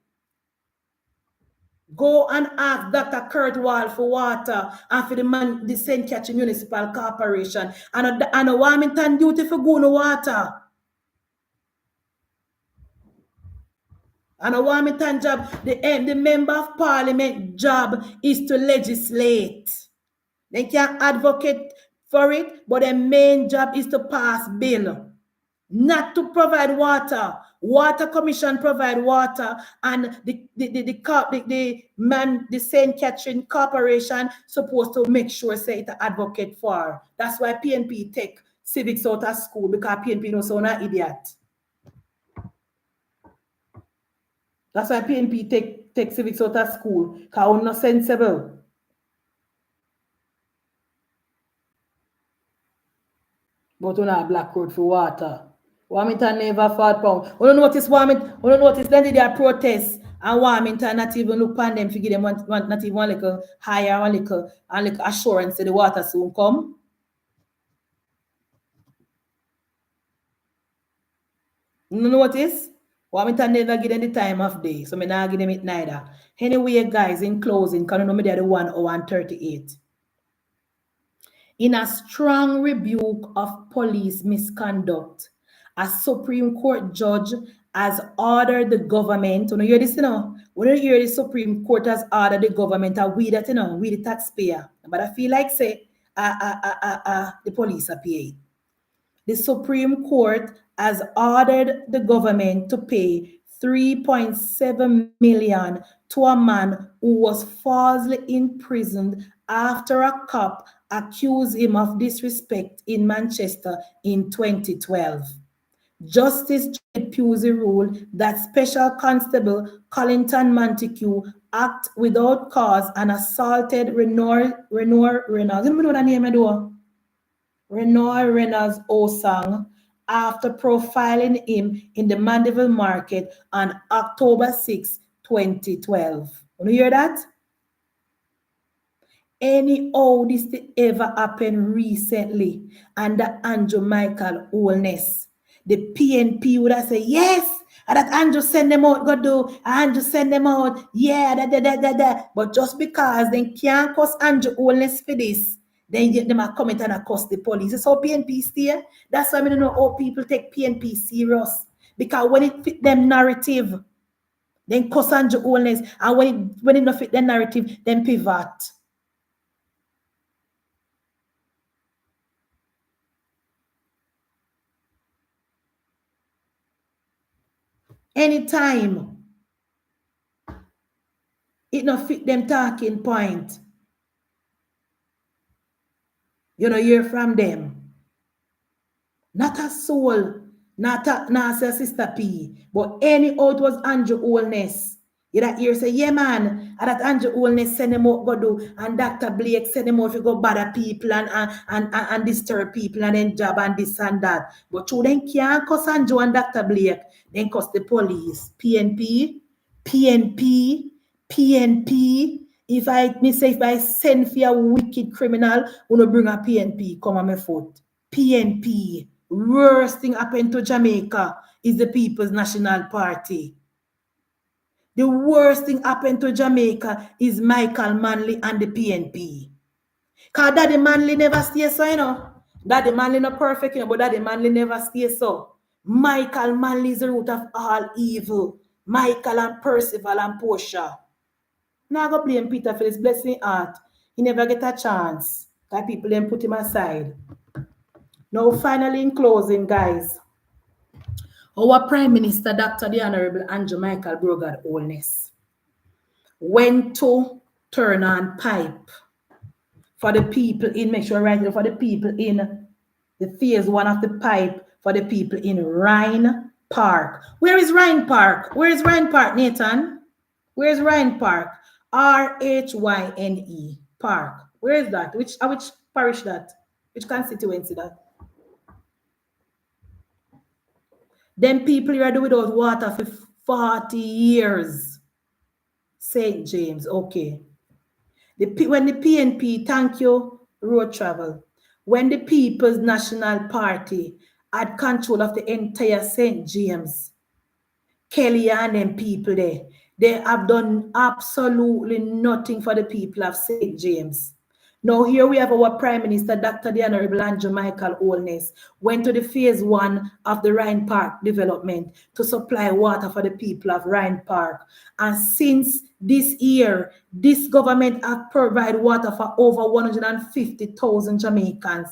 S1: Go and ask Dr. Kurt Wall for water and for the St. Catherine Municipal Corporation and a Wilmington duty for good water. And a Wilmington job, the member of parliament job is to legislate. They can advocate for it, but their main job is to pass bill, not to provide water. Water Commission provide water, and the St. Catherine Corporation supposed to make sure say it advocate for. That's why PNP take civics out of school because PNP no so not idiot. That's why PNP take civics out of school because we're not sensible. But we not black road for water. Wilmington never fought pound. We don't notice then they are protests and Wilmington not even look on them to give them not even one little higher, one little assurance that the water soon come. You notice? Wilmington never give them the time of day, so me not give them it neither. Anyway, guys, in closing, can you know me there the 1 hour and 38. In a strong rebuke of police misconduct, a Supreme Court judge has ordered the government, you know, hear this, you know, when you hear the Supreme Court has ordered the government, we that, you know, we the taxpayer, but I feel like say, the police are paid. The Supreme Court has ordered the government to pay 3.7 million to a man who was falsely imprisoned after a cop accused him of disrespect in Manchester in 2012. Justice Pusey ruled that Special Constable Collington Montague acted without cause and assaulted Reynolds. You know that name I do? Reynolds Osang after profiling him in the Mandeville Market on October 6, 2012. You hear that? Anyhow, this ever happened recently under Andrew Michael Holness. The PNP would have said, yes, and that Andrew send them out, go do, Andrew send them out, yeah, da. But just because they can't cost Andrew Holness for this, then them are coming and cost the police. It's how PNP stay. That's why I don't know how people take PNP serious. Because when it fit them narrative, then cost Andrew Holness, and when it not fit their narrative, then pivot. Anytime it not fit them talking point, you know, hear from them. Not a soul, not a sister P, but anyhow it was Andrew Holness. You that hear say, yeah man, and that Andrew Holness send them out go do, and Dr. Blake send them out to go bother people and disturb people and then job and this and that. But through them can't cuss Andrew and Dr. Blake, then cuss the police. PNP. If I send for a wicked criminal, wanna bring a PNP, come on my foot. PNP. Worst thing happened to Jamaica is the People's National Party. The worst thing happened to Jamaica is Michael Manley and the PNP. Because Daddy Manley never stays so, you know. Daddy Manley not perfect, you know, but Daddy Manley never stays so. Michael Manley is the root of all evil. Michael and Percival and Portia. Now go blame Peter for his blessing heart. He never get a chance. That people then put him aside. Now finally in closing, guys. Our Prime Minister, Dr. the Honorable Andrew Michael Brogard Holness, went to turn on pipe for the people in, make sure right, for the people in the phase one of the pipe for the people in Rhine Park. Where is Rhine Park? Where is Rhine Park, Nathan? Where is Rhine Park? RHYNE Park. Where is that? Which parish that? Which constituency that? Them people here do without water for 40 years. St. James, okay. When the PNP, thank you, road travel. When the People's National Party had control of the entire St. James, Kelly and them people there, they have done absolutely nothing for the people of St. James. Now here we have our Prime Minister, Dr. the Honorable Andrew Michael Holness, went to the phase one of the Rhine Park development to supply water for the people of Rhine Park. And since this year, this government has provided water for over 150,000 Jamaicans.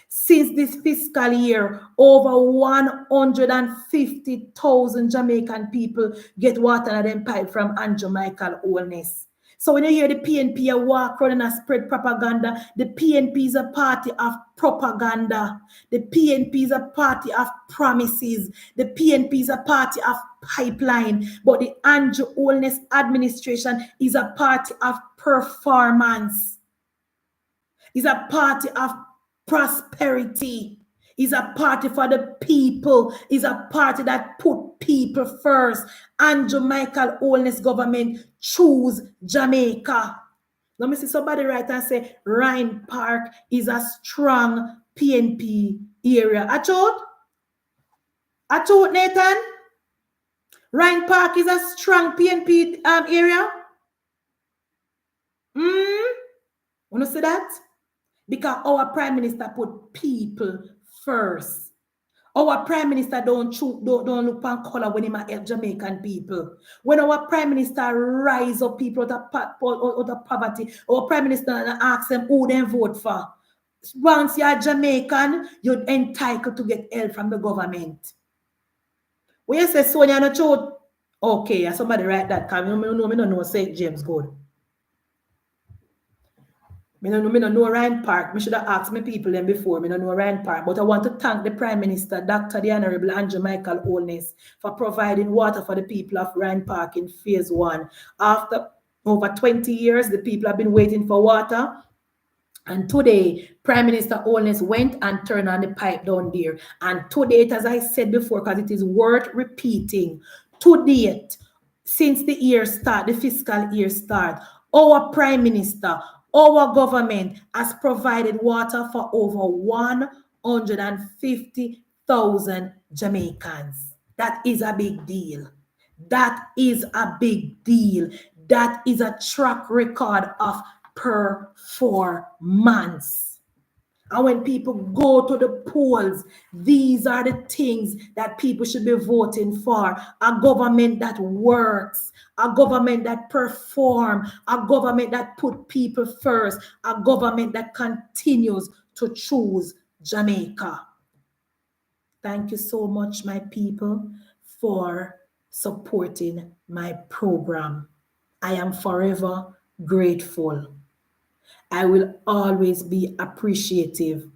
S1: Since this fiscal year, over 150,000 Jamaican people get water in them pipe from Andrew Michael Holness. So when you hear the PNP walk around and spread propaganda, the PNP is a party of propaganda. The PNP is a party of promises. The PNP is a party of pipeline. But the Andrew Holness administration is a party of performance. It's a party of prosperity. Is a party for the people. Is a party that put people first. Andrew Michael Holness government choose Jamaica. Let me see somebody write and say Rhine Park is a strong PNP area. Achot, Nathan? Rhine Park is a strong PNP area? Want to see that? Because our Prime Minister put people first. Our Prime Minister don't look on color when he might help Jamaican people. When our Prime Minister rise up people out of poverty, our Prime Minister asks them who they vote for. Once you're Jamaican, you're entitled to get help from the government. When you say Sonia no truth, okay, somebody write that. Because me don't know St. James good. Me don't know Ryan Park. Me should have asked my people them before. Me don't know Ryan Park. But I want to thank the Prime Minister, Dr. the Honorable Andrew Michael Holness, for providing water for the people of Ryan Park in phase 1. After over 20 years, the people have been waiting for water. And today, Prime Minister Holness went and turned on the pipe down there. And to date, as I said before, because it is worth repeating, to date, since the year start, the fiscal year start, our Prime Minister, our government has provided water for over 150,000 Jamaicans. That is a big deal. That is a big deal. That is a track record of performance. And when people go to the polls, these are the things that people should be voting for. A government that works, a government that performs, a government that put people first, a government that continues to choose Jamaica. Thank you so much, my people, for supporting my program. I am forever grateful. I will always be appreciative.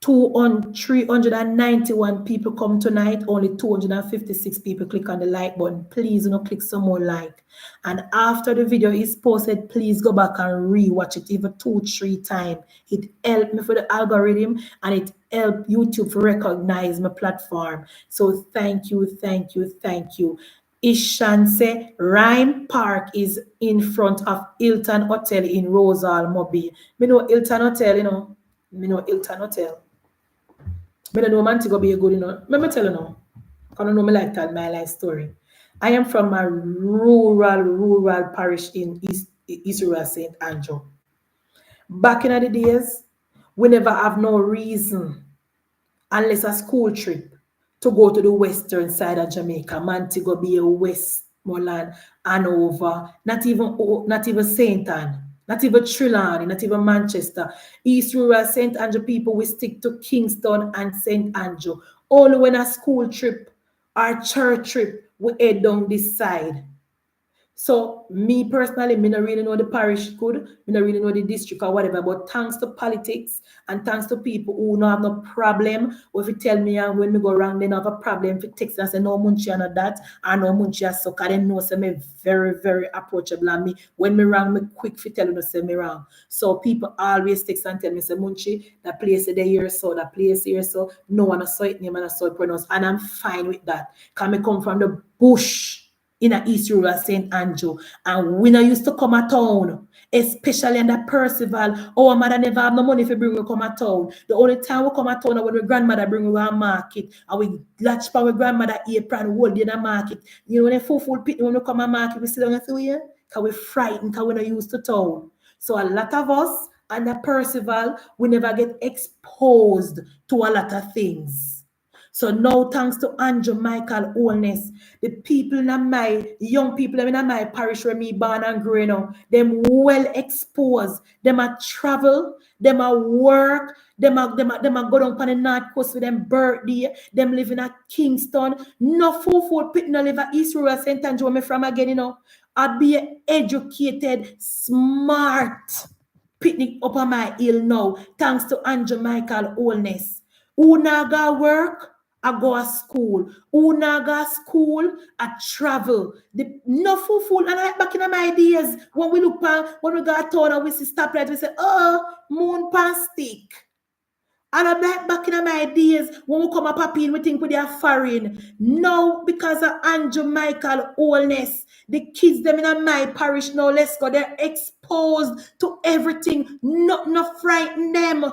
S1: 391 people come tonight, only 256 people click on the like button. Please click some more like. And after the video is posted, please go back and re-watch it even 2-3 times. It helped me for the algorithm and it helped YouTube to recognize my platform. So thank you, thank you, thank you. Ishanse Ryan Park is in front of Hilton Hotel in Rosal, Mobile. Me know Hilton Hotel, Me know Hilton Hotel. Me don't know man to go be a good, Let me tell you now. I don't know me like tell my life story. I am from a rural parish in East Rural St. Andrew. Back in the days, we never have no reason, unless a school trip, to go to the western side of Jamaica, Montego Bay, Westmoreland, Hanover, not even St. Ann, not even Trelawney, not even Manchester. East Rural St. Andrew people, we stick to Kingston and St. Andrew. Only when a school trip or church trip, we head down this side. So me personally, me don't really know the parish good, me don't really know the district or whatever, but thanks to politics and thanks to people who don't have no problem, or if you tell me and when me go wrong, they don't have a problem, if you text and say no munchie and that, or no munchie and so, because they know say me very, very approachable, and me, when me wrong, me quick for tell you say me wrong. So people always text and tell me, say munchie, that place they here so, that place here so, no one saw it name and I saw it pronounced, and I'm fine with that, because me come from the bush, in a East Rural St. Andrew. And we not used to come a town, especially in that Percival. Our mother never have no money for bring we come a town. The only time we come a town is when my grandmother bring we a market. And we latch by my grandmother apron, hold in a market. You know, when a full pit, when we come a market, we sit down and say, yeah, because we frightened, because we not used to town. So a lot of us, and the Percival, we never get exposed to a lot of things. So now, thanks to Andrew Michael Holness, the people in my young people in my parish where me born and growing up, them well exposed. Them a travel, them a work, them a go down on the North Coast for them birthday, them living at Kingston. No food pit no live at East Rural St. Andrew where me from again, I be educated, smart picnic up on my hill now, thanks to Andrew Michael Holness. Who now go work? I go to school. Who now go to school? I travel. No fool. And I back in my ideas. When we look when we go to town and we see stoplight, we say, oh, moon pan stick. And I'm like back in my ideas. When we come up up in, we think we are foreign. No, because of Andrew Michael Holness. The kids them in my parish now, let's go. They're exposed to everything. Not frighten them.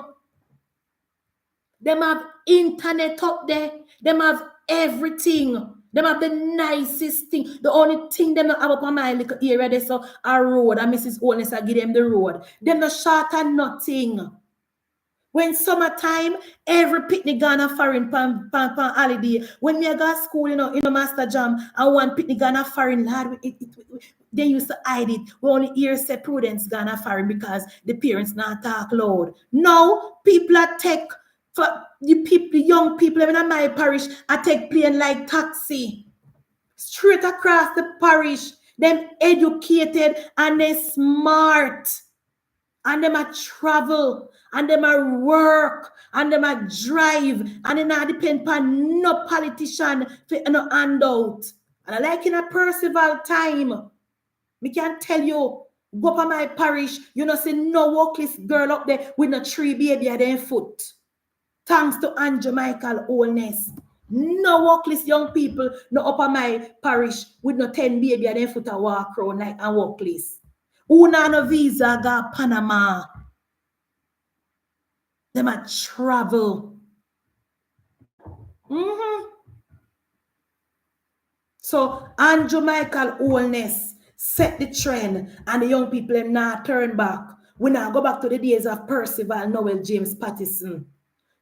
S1: Them have internet up there. Them have everything. Them have the nicest thing. The only thing them not have up on my little area there, so a road. And Mrs. Holness I give them the road. Them not short and nothing. When summertime, every picnic gonna foreign pan holiday. When me I go to school, in a Master Jam, and one picnic gonna foreign, lad, they used to hide it. We only hear say Prudence gonna foreign because the parents not talk loud. Now, people are take For the young people in my parish, I take plane like taxi. Straight across the parish. Them educated and they smart. And them a travel. And them a work. And them a drive. And they not depend on no politician for no handout. And I like in a Percival time. Me can tell you, go up my parish, you know, see no workless girl up there with no 3 baby at their foot. Thanks to Andrew Michael Holness. No workless young people no up my parish with no 10 baby at their foot a walk around like a workless. Who no visa go Panama? Them a travel. So Andrew Michael Holness set the trend and the young people them not turn back. We now go back to the days of Percival, Noel, James Patterson.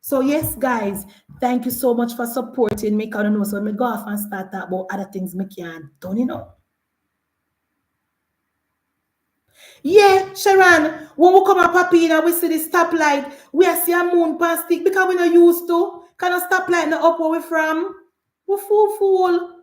S1: So yes, guys, thank you so much for supporting me. I don't know, so me go off and start talk about other things me can don't you know. Yeah, Sharon, when we come up Papi and we see the stoplight, we see a moon pan stick because we not used to. Can a stoplight not up where we from? We fool.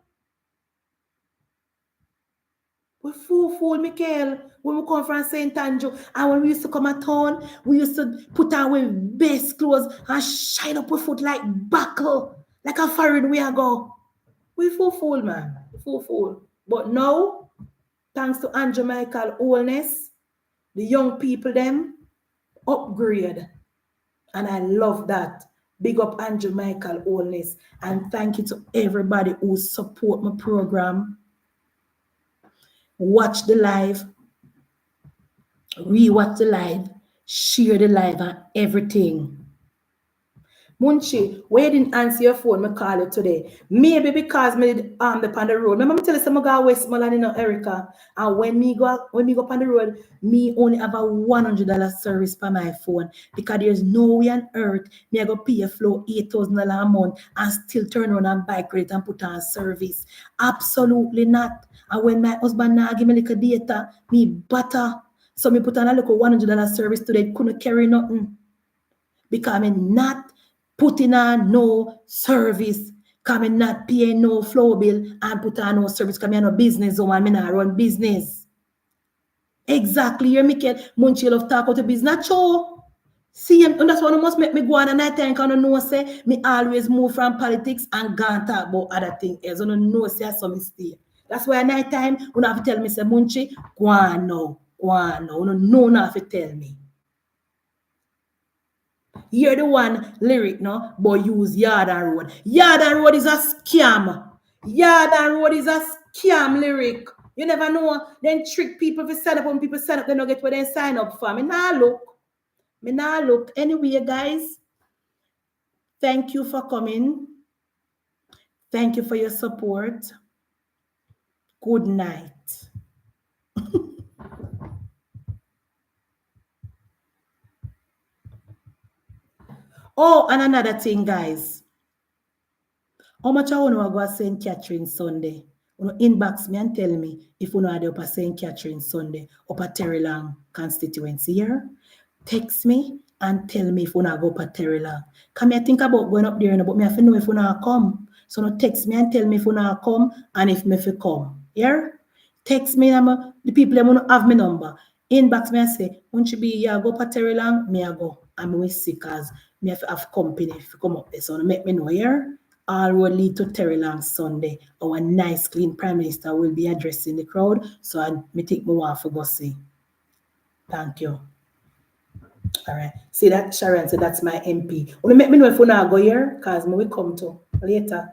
S1: We fool, Michael. When we come from St. Andrew, and when we used to come at town, we used to put on our best clothes and shine up our foot like buckle, like a foreign we go. We fool, man. Fool. But now, thanks to Andrew Michael Holness, the young people them upgrade. And I love that. Big up Andrew Michael Holness. And thank you to everybody who support my program. Watch the live, rewatch the live, share the live and everything. Munchi, why you didn't answer your phone? I call you today. Maybe because me did on the road. Remember me tell you some go Westmoreland in Erica. And when me go up on the road, me only have a $100 service for my phone. Because there's no way on earth me I go pay a flow $8,000 a month and still turn around and buy credit and put on service. Absolutely not. And when my husband now give me little data, me butter. So me put on a little $100 service today, couldn't carry nothing. Because I'm not putting on no service, because I'm not paying no flow bill and put on no service, because I'm no business woman, I'm not run business. Exactly, you make it Munchie love talk about the business. Show. See, and that's what must make me go on a night time, because I know say me always move from politics and go and talk about other things. I don't know say some mistake. That's why at night time, when I have to tell me say Munchie, go on now. No have to tell me. You're the one lyric, no? But use Yard and Road. Yard and Road is a scam. Yard and Road is a scam lyric. You never know. Then trick people to set up. When people set up, they don't get what they sign up for. Me nah look. Anyway, guys, thank you for coming. Thank you for your support. Good night. Oh, and another thing, guys. How much I want to go to St. Catherine Sunday? You know, inbox me and tell me if you know how to St. Catherine Sunday up at Terrylang constituency here. Text me and tell me if you know go up at Terrylang. Come I think about going up there, but me have to know if you know come. So no text me and tell me if you know come and if me fi come. Here? Text me the people that want to have my number. Inbox me and say, won't you be here go up at Terrylang? Me I go. I'm with sick because me have company if you come up there. So make me know here. All road lead to Terrylang Sunday. Our nice, clean Prime Minister will be addressing the crowd. So I think we want to go see. Thank you. All right. See that, Sharon? So that's my MP. Will you make me know if you want to go here? Because we will come to later.